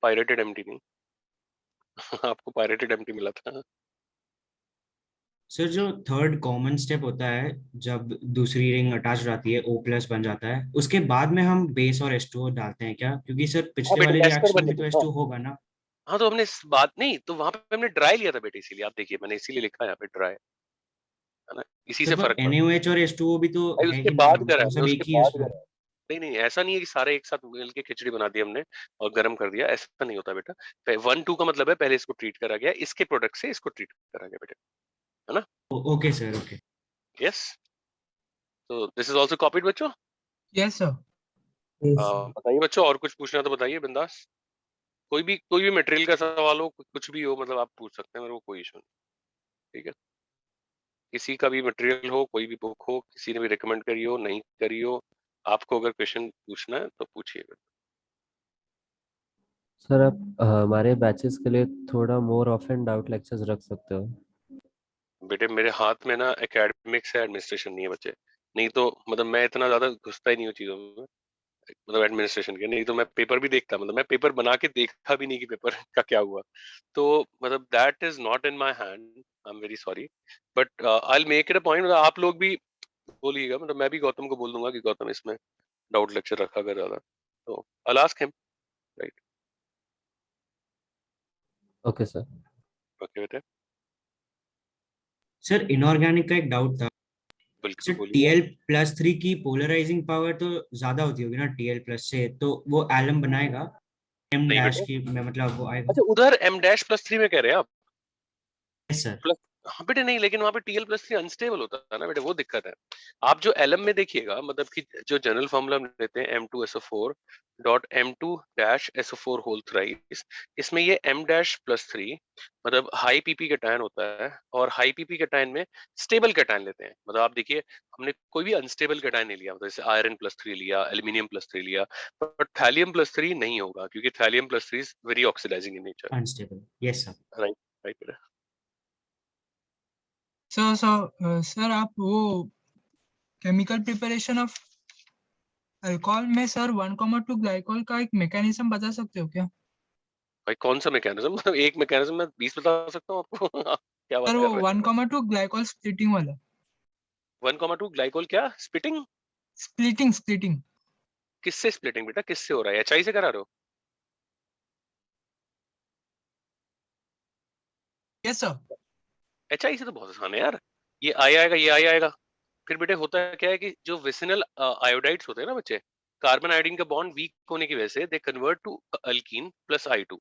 पायरेटेड एमटी नहीं। आपको पायरेटेड एमटी मिला था। सर जो थर्ड कॉमन स्टेप होता है जब दूसरी रिंग अटैच हो जाती है O+ बन जाता है, उसके बाद में हम बेस और H2O डालते हैं क्या? क्योंकि सर हाँ पिछले बेटा वाले एस्टर रिएक्शन में बनने भी तो को, हाँ। H2O होगा ना। हाँ तो हमने इस बात नहीं, तो वहां पे हमने ड्राई लिया था बेटा, इसीलिए आप देखिए मैंने इसीलिए लिखा है यहाँ पे ड्राई, है ना, इसी सर से पर फर्क पड़ता NaOH और H2O भी तो है। भाई है उसके ही ना, बाद वो करा तो है, सब उसके एक ही है बाद उसमें। करा है। नहीं नहीं ऐसा नहीं है कि सारे एक साथ मिल के खिचड़ी बना दी हमने और गर्म कर दिया, ऐसा नहीं होता बेटा। 1-2 का मतलब है पहले इसको ट्रीट करा गया, इसके प्रोडक्ट से इसको ट्रीट करा गया बेटा, है ना? Okay sir, okay. यस, तो दिस इज आल्सो कॉपीड बच्चों। Yes sir. बताइए बच्चों, और कुछ पूछना तो बताइए बिंदास। कोई भी मटेरियल का सवाल हो, कुछ भी हो, मतलब आप पूछ सकते हैं, मेरे को कोई इशू नहीं, ठीक है? किसी का भी मटेरियल हो, कोई भी बुक हो, किसी ने भी रिकमेंड करी हो, नहीं करी हो, आपको अगर क्वेश्चन पूछना है तो पूछिए। सर आप हमारे बैचेस के लिए थोड़ा मोर ऑफन डाउट लेक्चर्स रख सकते हो। बेटे मेरे हाथ में ना एकेडमिक्स है, एडमिनिस्ट्रेशन नहीं है बच्चे, नहीं तो मतलब मैं इतना ज्यादा घुसता ही नहीं हूँ चीजों में, मतलब एडमिनिस्ट्रेशन के, नहीं तो मैं पेपर भी देखता, मतलब मैं पेपर बना के देखा भी नहीं कि पेपर का क्या हुआ, तो मतलब that is not in my hand, I am very sorry, but I will make it a point, मतलब आप लोग भी बोलिएगा, मतलब मैं भी गौतम को बोल दूंगा कि गौतम इसमें डाउट लेक्चर रखा कर ज्यादा, तो I will ask him, right? Okay sir. Okay बेटे, सर इनऑर्गेनिक का एक डाउट था। बिल्कुल सर बोलिए। Tl+3 की पोलराइजिंग पावर तो ज्यादा होती होगी ना Tl+ से, तो वो एलम बनाएगा M नहीं डैश बेटे, की में, मतलब वो आएगा? अच्छा उधर M'+3 में कह रहे हैं आप? Yes sir. प्लस, हाँ बेटे नहीं, लेकिन वहां पे Tl+3 अनस्टेबल होता है ना बेटे, वो दिक्कत है। आप जो एलएम में देखिएगा, मतलब कि जो जनरल फॉर्मूला हम लेते हैं M2SO4 dot M2-SO4 whole thrice, इसमें ये M'+3 मतलब हाई पीपी कैटायन होता है, और हाई पीपी कैटायन में स्टेबल कैटायन लेते हैं, मतलब आप देखिए हमने कोई भी अनस्टेबल कैटायन नहीं लिया, मतलब जैसे आयरन+3 लिया, एल्यूमिनियम+3 लिया, बट थैलियम+3 नहीं होगा, क्योंकि thallium is very oxidizing in nature, unstable, yes sir. Right? Right. Sir आप वो केमिकल प्रिपरेशन ऑफ अल्कोहल में सर 1,2 ग्लाइकोल का एक मैकेनिज्म बता सकते हो क्या? भाई कौन सा मैकेनिज्म, मतलब एक मैकेनिज्म मैं 20 बता सकता हूँ आपको। आप क्या बात सर वो कर रहे 1,2 ग्लाइकोल स्प्लिटिंग वाला। हैं? 1,2 ग्लाइकोल क्या स्प्लिटिंग? स्प्लिटिंग। किससे स्प्लिटिंग बेटा, किससे हो रहा है, एचआई से करा रहे हो? Yes sir. एचआई से तो बहुत आसान है यार, ये आई आएगा, ये आई आएगा, फिर बेटे होता है क्या है कि जो विसिनल आयोडाइड्स होते हैं ना बच्चे, कार्बन आयोडीन का बॉन्ड वीक होने की वजह से they convert to alkene plus I2,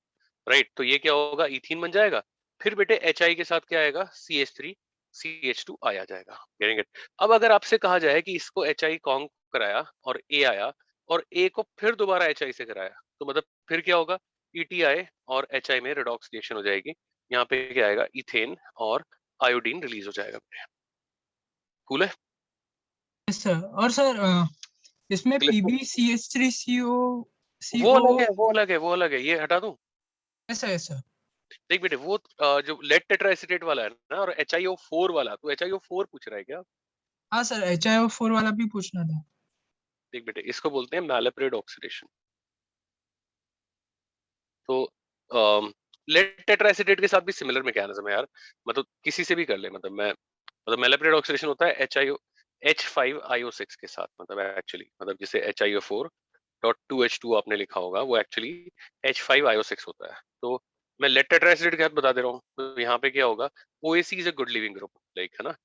right? तो ये क्या होगा, इथीन बन जाएगा, फिर बेटे एचआई के साथ क्या आएगा, CH3 CH2 आ जाएगा, गेटिंग इट? अब अगर आपसे कहा जाए कि इसको एचआई कॉन्क कराया और ए आया, और ए को फिर दोबारा एचआई से कराया, तो मतलब फिर क्या होगा, ETI और एचआई में रेडॉक्स रिएक्शन हो जाएगी, यहाँ पे क्या आएगा, इथेन और आयोडीन रिलीज हो जाएगा। कूल है? Yes sir. और सर इसमें PbCH3CO वो CO। अलग है, वो अलग है, वो अलग है, ये हटा दूं? Yes sir. देख बेटे वो जो लेड टेट्राएसिटेट वाला है ना, और HiO4 वाला, तो HiO4 पूछ रहा है क्या? हाँ सर HiO4 वाला भी पूछना था। देख बेटे इसको बोलते हैं मैलेप्रेड ऑक्सीडेशन, तो लेड टेट्राएसिटेट के साथ भी सिमिलर मैकेनिज्म है यार, मतलब किसी से भी कर ले, मतलब मैं मतलब मैलेप्रेड ऑक्सीडेशन होता है H5IO6 के साथ, मतलब एक्चुअली मतलब जैसे HiO4.2H2 आपने लिखा होगा, वो एक्चुअली H5IO6 होता है। तो मैं लेड टेट्राएसिड के साथ बता दे रहा हूँ। तो यहाँ पे क्या होगा, OAC is a good leaving group, like, है ना।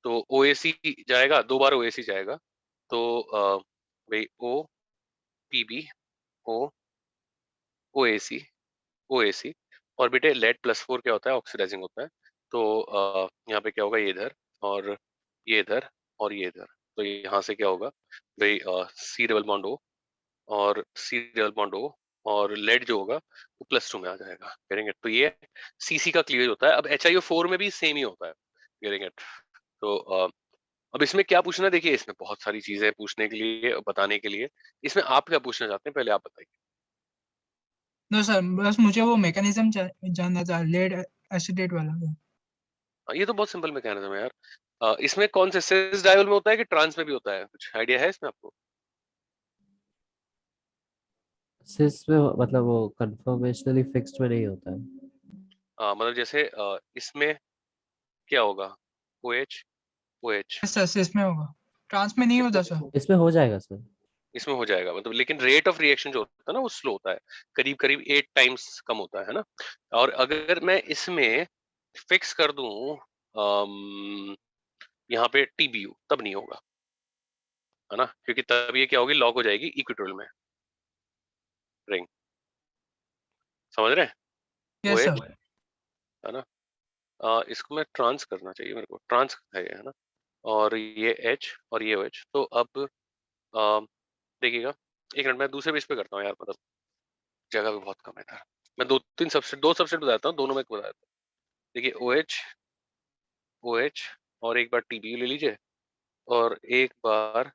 तो OAC जाएगा, 2 बार OAC जाएगा, तो भाई OPB OAC OAC। और बेटे लेड +4 क्या होता है, ऑक्सीडाइजिंग होता है। तो यहाँ पे क्या होगा, ये इधर और ये इधर और ये इधर। तो यहाँ से क्या होगा भाई, C डबल बॉन्ड O और C डबल बॉन्ड O, और लेड जो होगा वो +2 में आ जाएगा, गेटिंग इट। तो ये CC का क्लीवेज होता है। अब HiO4 में भी सेम ही होता है, गेटिंग इट। तो अब इसमें क्या पूछना है, देखिए इसमें बहुत सारी चीजें पूछने के लिए, बताने के लिए। इसमें आप क्या पूछना चाहते हैं, पहले आप बताइए। नो सर, बस मुझे वो मैकेनिज्म जानना था, लेड एसिडेट वाला वो। ये तो बहुत सिंपल मैकेनिज्म है यार। इसमें कौन से सिस डायोल में होता है कि ट्रांस में भी होता है, कुछ आइडिया है इसमें आपको? सिस में मतलब वो कन्फर्मेशनली फिक्स्ड में नहीं होता है। मतलब जैसे इसमें क्या होगा, OH OH। सर इसमें होगा, ट्रांस में नहीं होता सर। इसमें हो जाएगा सर। इसमें हो जाएगा, मतलब लेकिन रेट ऑफ रिएक्शन जो होता है ना वो स्लो होता है, करीब करीब 8 टाइम्स कम होता है ना। और अगर मैं इसमें फिक्स कर दूं यहाँ पे TBU, तब नहीं होगा, है ना, क्योंकि तब ये क्या होगी, लॉक हो जाएगी इक्विटोरियल में रिंग, समझ रहे हैं? Yes OH, sir. है ना। इसको मैं ट्रांस करना चाहिए, मेरे को ट्रांस है ना। और ये H और ये OH। तो अब देखिएगा, एक मिनट, मैं दूसरे पेज पे करता हूँ यार, मतलब जगह भी बहुत कम है इधर। मैं दो सबसेट बताता हूँ, दोनों में बता देता हूँ। देखिए OH और एक बार TBU ले लीजिए, और एक बार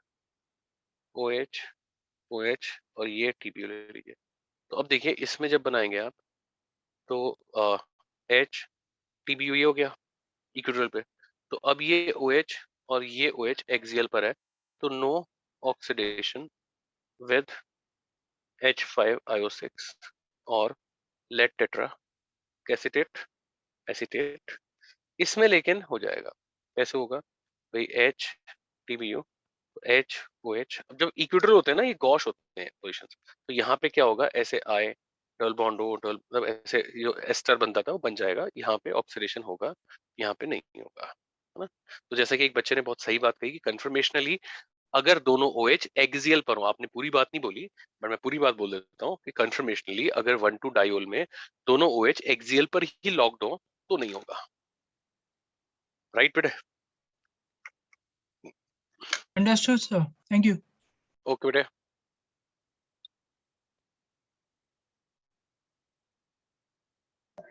OH OH और ये TBU ले लीजिए। तो अब देखिए इसमें जब बनाएंगे आप, तो H TBU ये हो गया इक्विटोरियल पे। तो अब ये OH और ये OH एक्सियल पर है, तो नो ऑक्सीडेशन विद H5IO6 और लेड टेट्रा एसीटेट एसीटेट। इसमें लेकिन हो जाएगा, कैसे होगा भाई, H TBU H OH। अब जब इक्विटोरियल होते हैं ना, ये गॉश होते हैं पोजीशंस, तो यहाँ पे क्या होगा, ऐसे I double bond O double, मतलब ऐसे जो एस्टर बनता था वो बन जाएगा, यहाँ पे ऑक्सीडेशन होगा, यहाँ पे नहीं होगा, है ना। तो जैसा कि एक बच्चे ने बहुत सही बात कही कि कन्फर्मेशनली अगर दोनों OH एक्सियल पर हो, आपने पूरी बात नहीं बोली बट मैं पूरी बात बोल देता हूँ कि कन्फर्मेशनली अगर 1,2 डायोल में दोनों OH एक्सियल पर ही लॉक्ड हो तो नहीं होगा, राइट बेटे? Understood sir, thank you. Okay बेटे।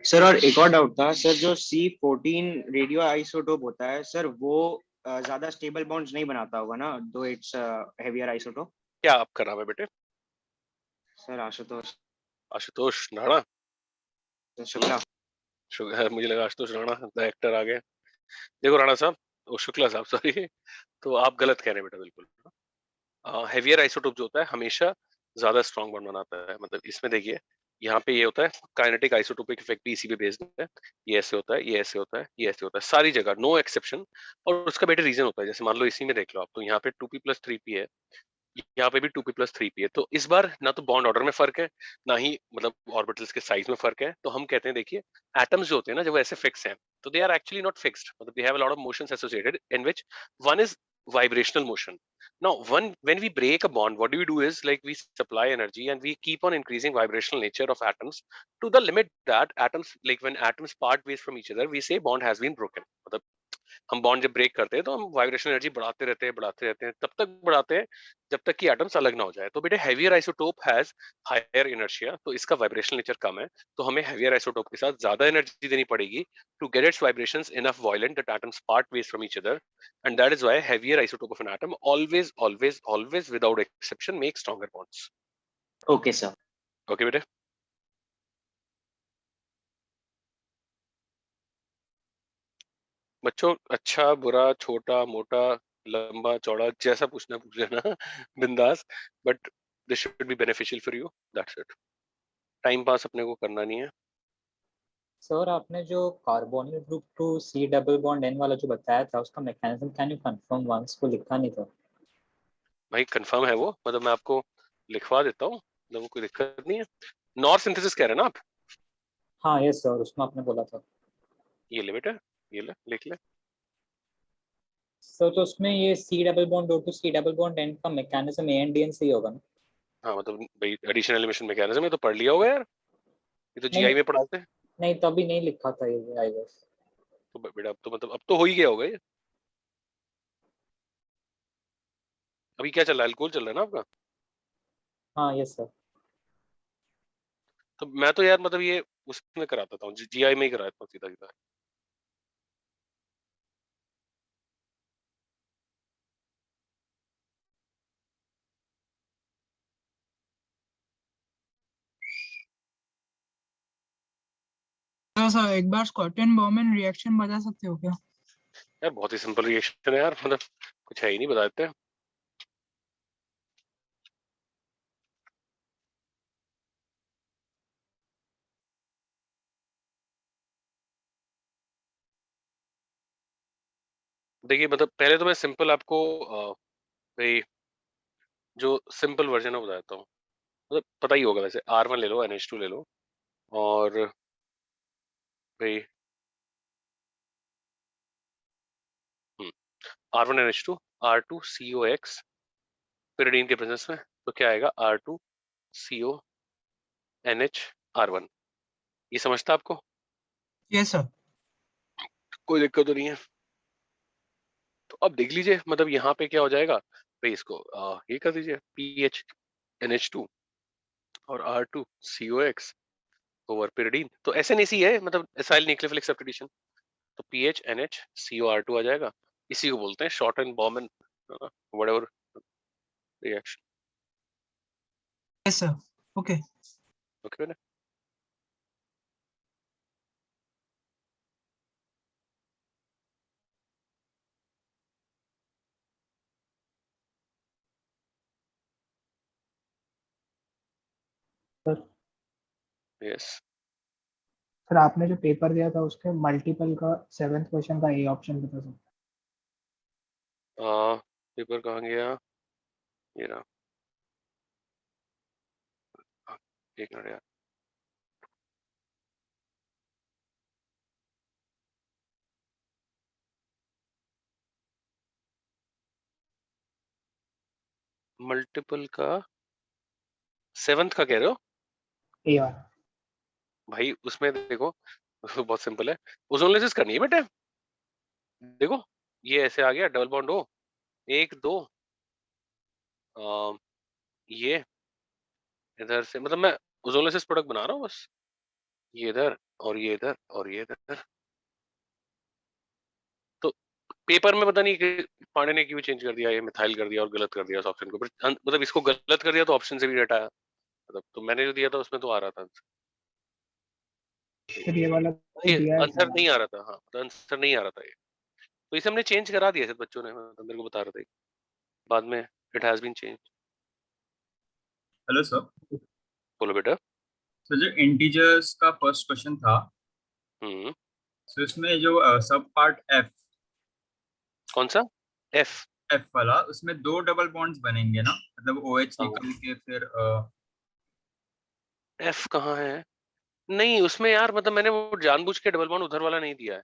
सर और एक और डाउट था सर, जो C14 रेडियो आइसोटोप होता है सर, वो ज्यादा स्टेबल बॉन्ड्स नहीं बनाता होगा ना, दो इट्स हेवियर आइसोटोप। क्या आपका नाम है बेटे? सर आशुतोष आशुतोष राणा? शुक्ला। मुझे लगा आशुतोष राणा डायरेक्टर आ गए। देखो राणा साहब, वो शुक्ला साहब, सॉरी। तो आप गलत कह रहे हैं बेटा, बिल्कुल। हेवियर आइसोटोप जो होता है हमेशा ज्यादा स्ट्रॉन्ग बॉन्ड बनाता है। मतलब इसमें देखिए, यहाँ पे ये होता है काइनेटिक आइसोटोपिक इफेक्ट भी इसी पे बेस्ड है। ये ऐसे होता है, ये ऐसे होता है, ये ऐसे होता है, सारी जगह नो एक्सेप्शन। और उसका बेटे रीजन होता है, जैसे मान लो इसी में देख लो आप, तो यहाँ पे 2p+3p है, यहाँ पे भी 2p+3p है। तो इस बार ना तो बॉन्ड ऑर्डर में फर्क है, ना ही मतलब ऑर्बिटल्स के साइज में फर्क है। तो हम कहते हैं देखिए, एटम्स जो होते हैं ना, जब वो ऐसे फिक्स हैं, तो they are actually not fixed, मतलब they have a lot of motions associated in which one is vibrational motion. Now, when we break a bond, what do we do is like we supply energy and we keep on increasing vibrational nature of atoms to the limit that atoms, like when atoms part ways from each other, we say bond has been broken. मतलब हम बॉन्ड जब ब्रेक करते हैं तो हम वाइब्रेशन एनर्जी बढ़ाते रहते हैं, तब तक बढ़ाते हैं जब तक कि एटम्स अलग ना हो जाए। तो बेटे heavier isotope has higher inertia, तो इसका वाइब्रेशनल नेचर कम है, तो हमें हेवियर आइसोटोप के साथ ज्यादा एनर्जी देनी पड़ेगी to get its vibrations enough violent that atoms part ways from each other, and that is why heavier isotope of an atom always always always without exception make stronger bonds. Okay sir. Okay बेटे। बच्चों, अच्छा बुरा छोटा मोटा लंबा चौड़ा जैसा पूछना पूछ लेना, बिंदास, but this should be beneficial for you, that's it. Time pass अपने को करना नहीं है। सर आपने जो carbonyl group to C double bond N वाला जो बताया था उसका mechanism can you confirm once, वो लिखा नहीं था। भाई कंफर्म है वो, मतलब मैं आपको लिखवा देता हूँ, मतलब वो कोई दिक्कत नहीं है। नॉर सिंथेसिस कह रहे हैं ना आप? हाँ यस सर, उसमें आपने बोला था। ये ले बेटा, ये ले, लिख ले। सर तो उसमें ये C double bond O to C double bond N का mechanism A and D N से ही होगा ना? हाँ मतलब भाई एडिशन एलिमिनेशन मैकेनिज्म है तो पढ़ लिया होगा यार, ये तो जीआई नहीं में पढ़ाते हैं। नहीं, तभी नहीं लिखा था ये आई गेस। तो बेटा अब तो मतलब अब तो हो ही गया होगा ये। अभी क्या चल रहा है, एल्कोहल चल रहा है ना आपका? हाँ यस सर। तो मैं तो यार मतलब ये उसमें कराता था, जीआई में ही कराता हूँ सीधा सीधा। तो सर एक बार स्कॉटलैंड बॉम्बे रिएक्शन बता सकते हो क्या? यार बहुत ही सिंपल रिएक्शन है यार, मतलब कुछ है ही नहीं, बता देते हैं। देखिए मतलब पहले तो मैं सिंपल आपको भाई जो सिंपल वर्जन है वो बताता हूँ। मतलब पता ही होगा वैसे, R1 ले लो, NH2 ले लो, और भाई R1 NH2 R2 COX pyridine के प्रेजेंस में, तो क्या आएगा R2 CO NH R1। ये समझता आपको? Yes sir. कोई दिक्कत तो नहीं है। तो अब देख लीजिए मतलब यहाँ पे क्या हो जाएगा भाई, इसको ये कर दीजिए PH NH2 और R2 COX ओवर pyridine, तो SNAC है, मतलब एसाइल न्यूक्लियोफिलिक सब्स्टिट्यूशन। तो PH NH COR2 आ जाएगा। इसी को बोलते हैं short and bomb whatever reaction. Yes sir. Okay. Okay बेटा। सर यस सर आपने जो पेपर दिया था उसके मल्टीपल का 7th क्वेश्चन का ए ऑप्शन बता सकते पेपर कहाँ गया, ये रहा। एक मिनट यार, मल्टीपल का 7th का कह रहे हो? ए वाला। भाई उसमें देखो बहुत सिंपल है, ओजोनोलिसिस करनी है बेटा। देखो ये ऐसे आ गया, डबल बॉन्ड हो, 1 2, ये इधर से, मतलब मैं ओजोनोलिसिस प्रोडक्ट बना रहा हूँ बस, ये इधर और ये इधर और ये इधर। तो पेपर में पता नहीं कि पांडे ने क्यों चेंज कर दिया, ये मिथाइल कर दिया और गलत कर दिया उस ऑप्शन को, मतलब इसको गलत कर दिया तो ऑप्शन से भी हटाया, मतलब तो मैंने जो दिया था उसमें तो आ रहा था फिर ये वाला ये दिया है आंसर सर। नहीं आ रहा था। हाँ तो आंसर नहीं आ रहा था ये, तो इसे हमने चेंज करा दिया शायद बच्चों ने, मतलब मेरे को बता रहे थे बाद में, it has been change. Hello sir. बोलो बेटा। सर जो इंटीजर्स का फर्स्ट क्वेश्चन था, हम्म, सो इसमें जो सब पार्ट एफ कौन सा एफ? एफ वाला, उसमें 2 डबल बॉन्ड्स बनेंगे ना, मतलब OH निकल के फिर एफ कहाँ है? नहीं उसमें यार, मतलब मैंने वो जानबूझ के डबल बॉन्ड उधर वाला नहीं दिया है।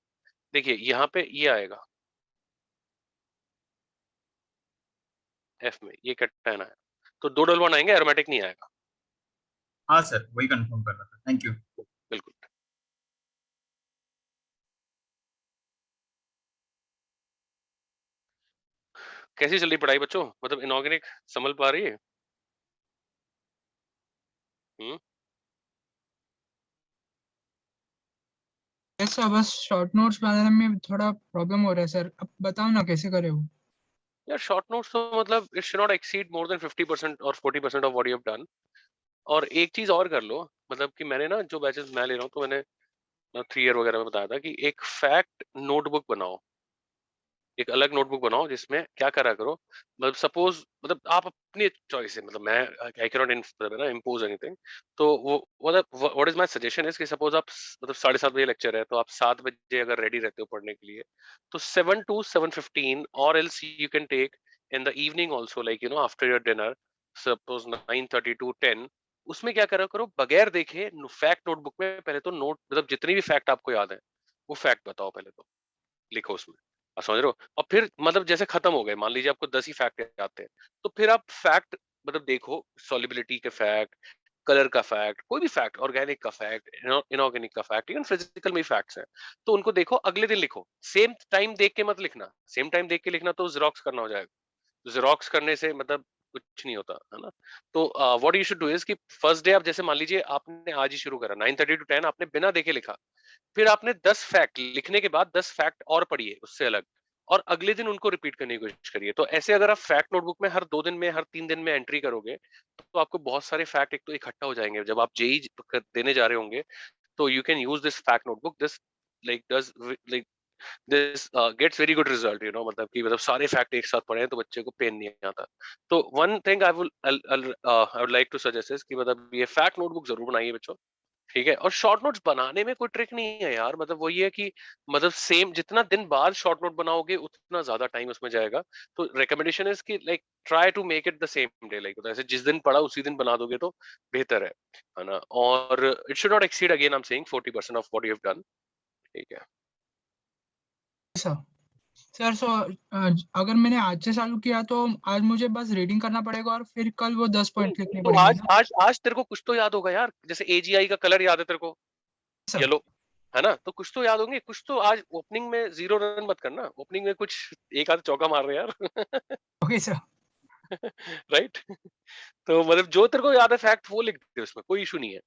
देखिए यहाँ पे ये आएगा, एफ में ये कैटायन आया, तो 2 डबल बॉन्ड आएंगे, एरोमेटिक नहीं आएगा। हाँ सर वही कंफर्म कर रहा था, थैंक यू। बिल्कुल। कैसी चल रही पढ़ाई बच्चों, मतलब इनऑर्गेनिक संभल पा रही है? हम्म, यस सर, बस शॉर्ट नोट्स बनाने में थोड़ा प्रॉब्लम हो रहा है सर, अब बताओ ना कैसे करें वो। यार शॉर्ट नोट्स तो मतलब it should not exceed more than 50% और 40% of what you have done. और एक चीज और कर लो, मतलब कि मैंने ना जो बैचेस मैं ले रहा हूँ, तो मैंने 3 ईयर वगैरह में बताया था कि एक फैक्ट नोटबुक बनाओ। एक अलग नोटबुक बनाओ जिसमें क्या करा करो, मतलब सपोज, मतलब आप अपनी चॉइस है, मतलब मैं आई कैन नॉट ना इम्पोज एनीथिंग। तो वो मतलब what is my suggestion is कि सपोज आप मतलब 7:30 बजे लेक्चर है, तो आप 7 बजे अगर रेडी रहते हो पढ़ने के लिए, तो 7 to 7:15, और else you can take in the evening also, like after your dinner, suppose 9:30 to 10। उसमें क्या करा करो, बगैर देखे फैक्ट नोटबुक में पहले तो नोट, मतलब जितनी भी फैक्ट आपको याद है वो फैक्ट बताओ, पहले तो लिखो उसमें। आप समझ रहे हो? और फिर मतलब जैसे खत्म हो गए, मान लीजिए आपको 10 ही फैक्ट आते हैं, तो फिर आप फैक्ट मतलब देखो, सॉल्युबिलिटी के फैक्ट, कलर का फैक्ट, कोई भी फैक्ट, ऑर्गेनिक का फैक्ट, इनऑर्गेनिक का फैक्ट, इवन फिजिकल में फैक्ट्स हैं, तो उनको देखो, अगले दिन लिखो। सेम टाइम देख के मत लिखना, सेम टाइम देख के लिखना तो जेरोक्स करना हो जाएगा, जेरोक्स करने से मतलब कुछ नहीं होता है ना। तो what you should do is कि फर्स्ट डे आप, जैसे मान लीजिए आपने आज ही शुरू करा 9:30 to 10, आपने बिना देखे लिखा, फिर आपने 10 फैक्ट लिखने के बाद 10 फैक्ट और पढ़िए उससे अलग, और अगले दिन उनको रिपीट करने की कोशिश करिए। तो ऐसे अगर आप फैक्ट नोटबुक में हर 2 दिन में, हर 3 दिन में एंट्री करोगे, तो आपको बहुत सारे फैक्ट एक तो इकट्ठा हो जाएंगे। जब आप जेई देने जा रहे होंगे, तो you can use this fact notebook, this like does like this gets very good result, मतलब कि मतलब सारे फैक्ट एक साथ पढ़े हैं तो बच्चे को पेन नहीं आता। तो one thing I would like to suggest is कि मतलब ये फैक्ट नोटबुक जरूर बनाइए बच्चों, ठीक है। और शॉर्ट नोट्स बनाने में कोई ट्रिक नहीं है यार, मतलब वो ये है कि मतलब सेम जितना दिन बाद शॉर्ट नोट बनाओगे उतना ज्यादा टाइम उसमें जाएगा। तो रिकमेंडेशन है कि like try to make it the same day, like ऐसे जिस दिन पढ़ा उसी दिन बना दोगे तो बेहतर है ना। और it should not exceed, again I am saying, 40% of what you have done, ठीक है। सर सर सो अगर मैंने आज से चालू किया तो आज मुझे बस रीडिंग करना पड़ेगा और फिर कल वो 10 पॉइंट लिखने तो पड़ेंगे आज ना? आज आज तेरे को कुछ तो याद होगा यार, जैसे एजीआई का कलर याद है तेरे को, सर येलो, है ना? तो कुछ तो याद होंगे, कुछ तो आज ओपनिंग में 0 रन मत करना, ओपनिंग में कुछ एक आध चौका मार रहे यार। Okay sir. राइट। तो मतलब जो तेरे को याद है फैक्ट वो लिख दे, उसमें कोई इशू नहीं है।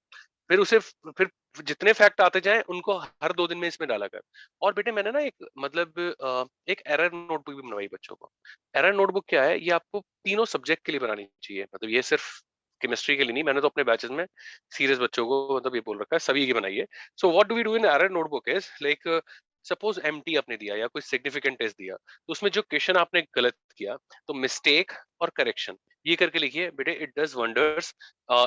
फिर उसे फिर जितने फैक्ट आते जाए उनको हर 2 दिन में इसमें डाला कर। और बेटे मैंने ना एक मतलब एक एरर नोटबुक भी बनवाई बच्चों को। एरर नोटबुक क्या है, ये आपको तीनों सब्जेक्ट के लिए बनानी चाहिए, मतलब ये सिर्फ केमिस्ट्री के लिए नहीं, मैंने तो अपने बैचेस में सीरियस बच्चों को मतलब ये बोल रखा है सभी की बनाइए। So what do we do in error notebook is like, suppose MT आपने दिया या कोई सिग्निफिकेंट टेस्ट दिया, तो उसमें जो क्वेश्चन आपने गलत किया, तो मिस्टेक और करेक्शन ये करके लिखिए बेटे, it does wonders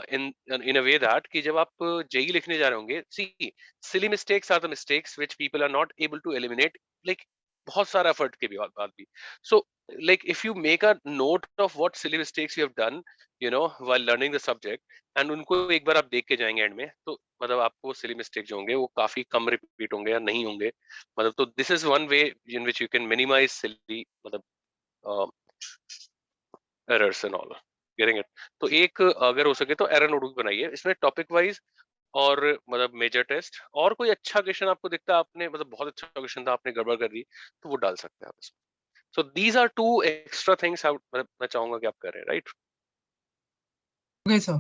in in a way that कि जब आप जेई लिखने जा रहे होंगे, see silly mistakes are the mistakes which people are not able to eliminate, like बहुत सारा एफर्ट के बाद भी। सो like if you make a note of what silly mistakes you have done, while learning the subject, and उनको एक बार आप देख के जाएंगे एंड में, तो मतलब आपको सिली मिस्टेक जो होंगे वो काफी कम रिपीट होंगे या नहीं होंगे, मतलब। तो this is one way in which you can minimize silly मतलब errors and all, getting it. तो एक अगर हो सके तो एरर नोटबुक बनाइए, इसमें टॉपिक वाइज और मतलब मेजर टेस्ट, और कोई अच्छा क्वेश्चन आपको दिखता है, आपने मतलब बहुत अच्छा क्वेश्चन था आपने गड़बड़ कर दी, तो वो डाल सकते हैं आप इसमें। So these are two extra things मतलब मैं चाहूंगा कि आप करें, राइट। Okay sir.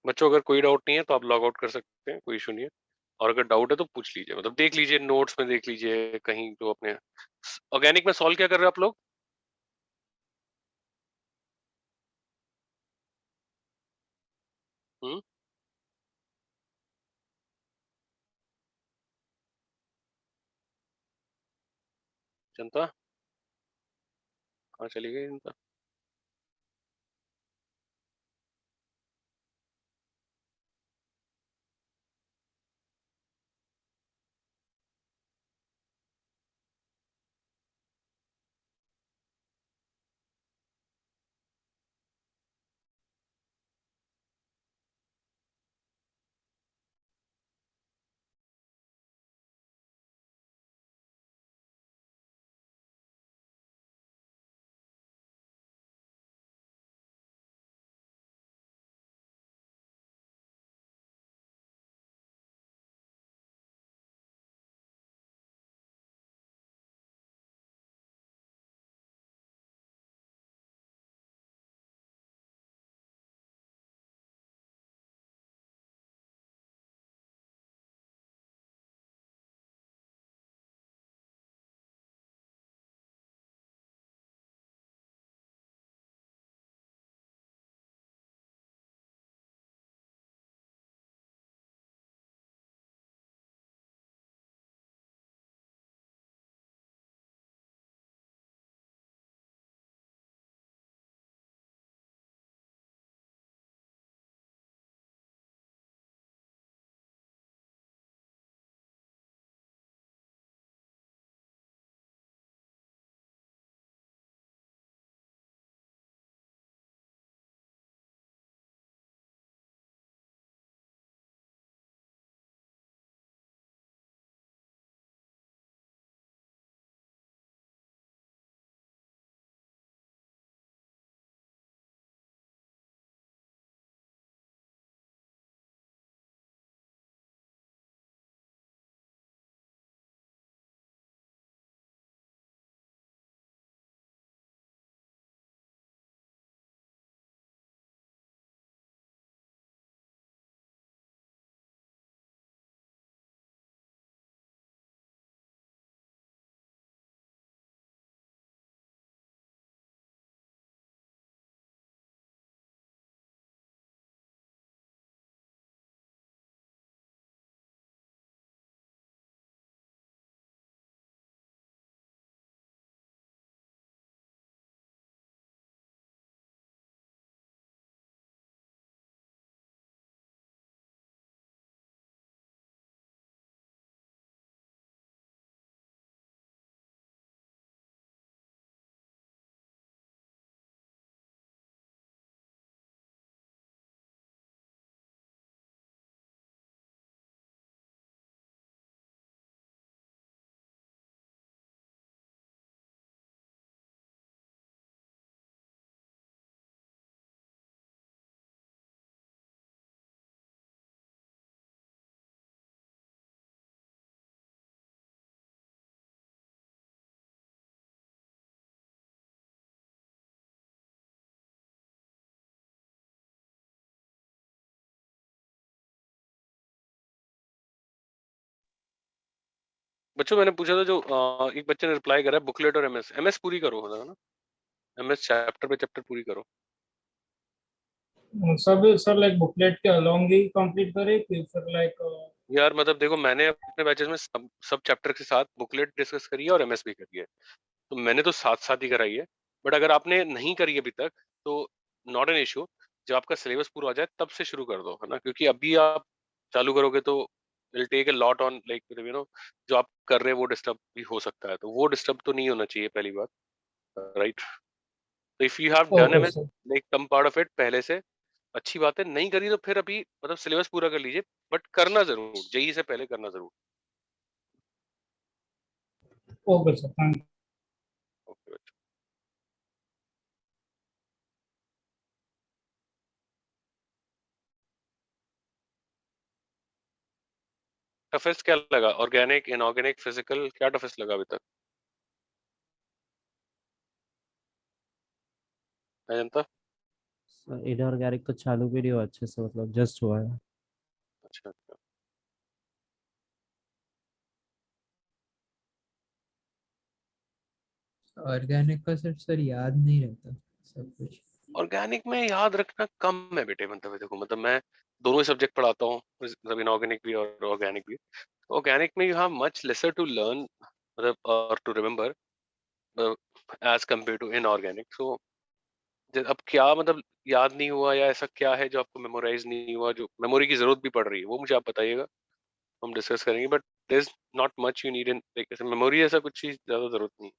बच्चों अगर कोई डाउट नहीं है तो आप लॉग आउट कर सकते हैं, कोई इशू नहीं है। और अगर डाउट है तो पूछ लीजिए, मतलब देख लीजिए नोट्स में, देख लीजिए कहीं जो अपने ऑर्गेनिक में सॉल्व क्या कर रहे हो आप लोग। हम्म। जनता कहाँ चली गई जनता? बच्चों मैंने पूछा था जो एक बच्चे ने रिप्लाई करा है बुकलेट और एमएस। एमएस पूरी करो है ना, एमएस चैप्टर पे चैप्टर पूरी करो। सब सर लाइक बुकलेट के अलोंग ही कंप्लीट करे कि फिर लाइक यार मतलब देखो मैंने अपने बैचेस में सब चैप्टर के साथ बुकलेट डिस्कस करी है और एमएस भी करी है, तो मैंने तो साथ साथ ही कराई है। बट अगर आपने नहीं करी अभी तक तो नॉट एन इशू, जब आपका सिलेबस पूरा हो जाए तब से शुरू कर दो, है ना, क्योंकि अभी आप चालू करोगे तो will take a lot on like you know, जो आप कर रहे हैं वो डिस्टर्ब भी हो सकता है, तो वो डिस्टर्ब तो नहीं होना चाहिए पहली बात, राइट। तो if you have done okay MS sir. Like some part of it पहले से, अच्छी बात है। नहीं करी तो फिर अभी मतलब सिलेबस पूरा कर लीजिए, बट करना जरूर, जेई से पहले करना जरूर। Okay sir, thank okay. Toughest क्या लगा? ऑर्गेनिक, इनऑर्गेनिक, फिजिकल, क्या टफेस्ट लगा अभी तक? है जनता? इनऑर्गेनिक तो चालू भी नहीं हुआ अच्छे से, मतलब जस्ट हुआ है। अच्छा अच्छा। ऑर्गेनिक का सिर्फ सर याद नहीं रहता सब कुछ। ऑर्गेनिक में याद रखना कम है बेटे, मतलब देखो मतलब मैं दोनों ही सब्जेक्ट पढ़ाता हूँ, मतलब इनऑर्गेनिक भी और ऑर्गेनिक भी। ऑर्गेनिक में you have much lesser to learn, मतलब और to remember as compare to inorganic. So अब क्या मतलब याद नहीं हुआ या ऐसा क्या है जो आपको मेमोराइज नहीं हुआ, जो मेमोरी की जरूरत भी पड़ रही है, वो मुझे आप बताइएगा, हम डिस्कस करेंगे। But there is not much you need in like memory, ऐसा कुछ चीज ज्यादा जरूरत नहीं।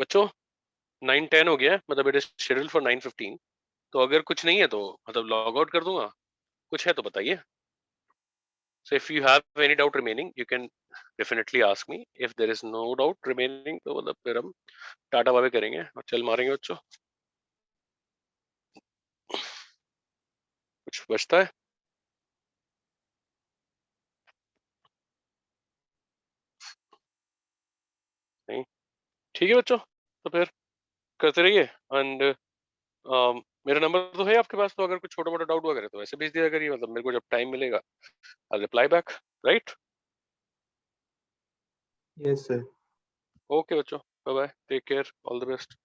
बच्चों 9:10 हो गया है, मतलब इट इज शेड्यूल फॉर 9:15। तो अगर कुछ नहीं है तो मतलब लॉग आउट कर दूंगा, कुछ है तो बताइए। So if you have any doubt remaining, you can definitely ask me. If there is no doubt remaining, तो मतलब फिर हम टाटा बाय करेंगे और चल मारेंगे बच्चों। कुछ बचता है? नहीं, ठीक है बच्चों, तो फिर करते रहिए। एंड मेरा नंबर तो है आपके पास, तो अगर कुछ छोटा मोटा डाउट हुआ करे तो ऐसे भेज दिया करिए, मतलब मेरे को जब टाइम मिलेगा I reply back, right? Yes sir. Okay बच्चों, bye bye, take care, all the best.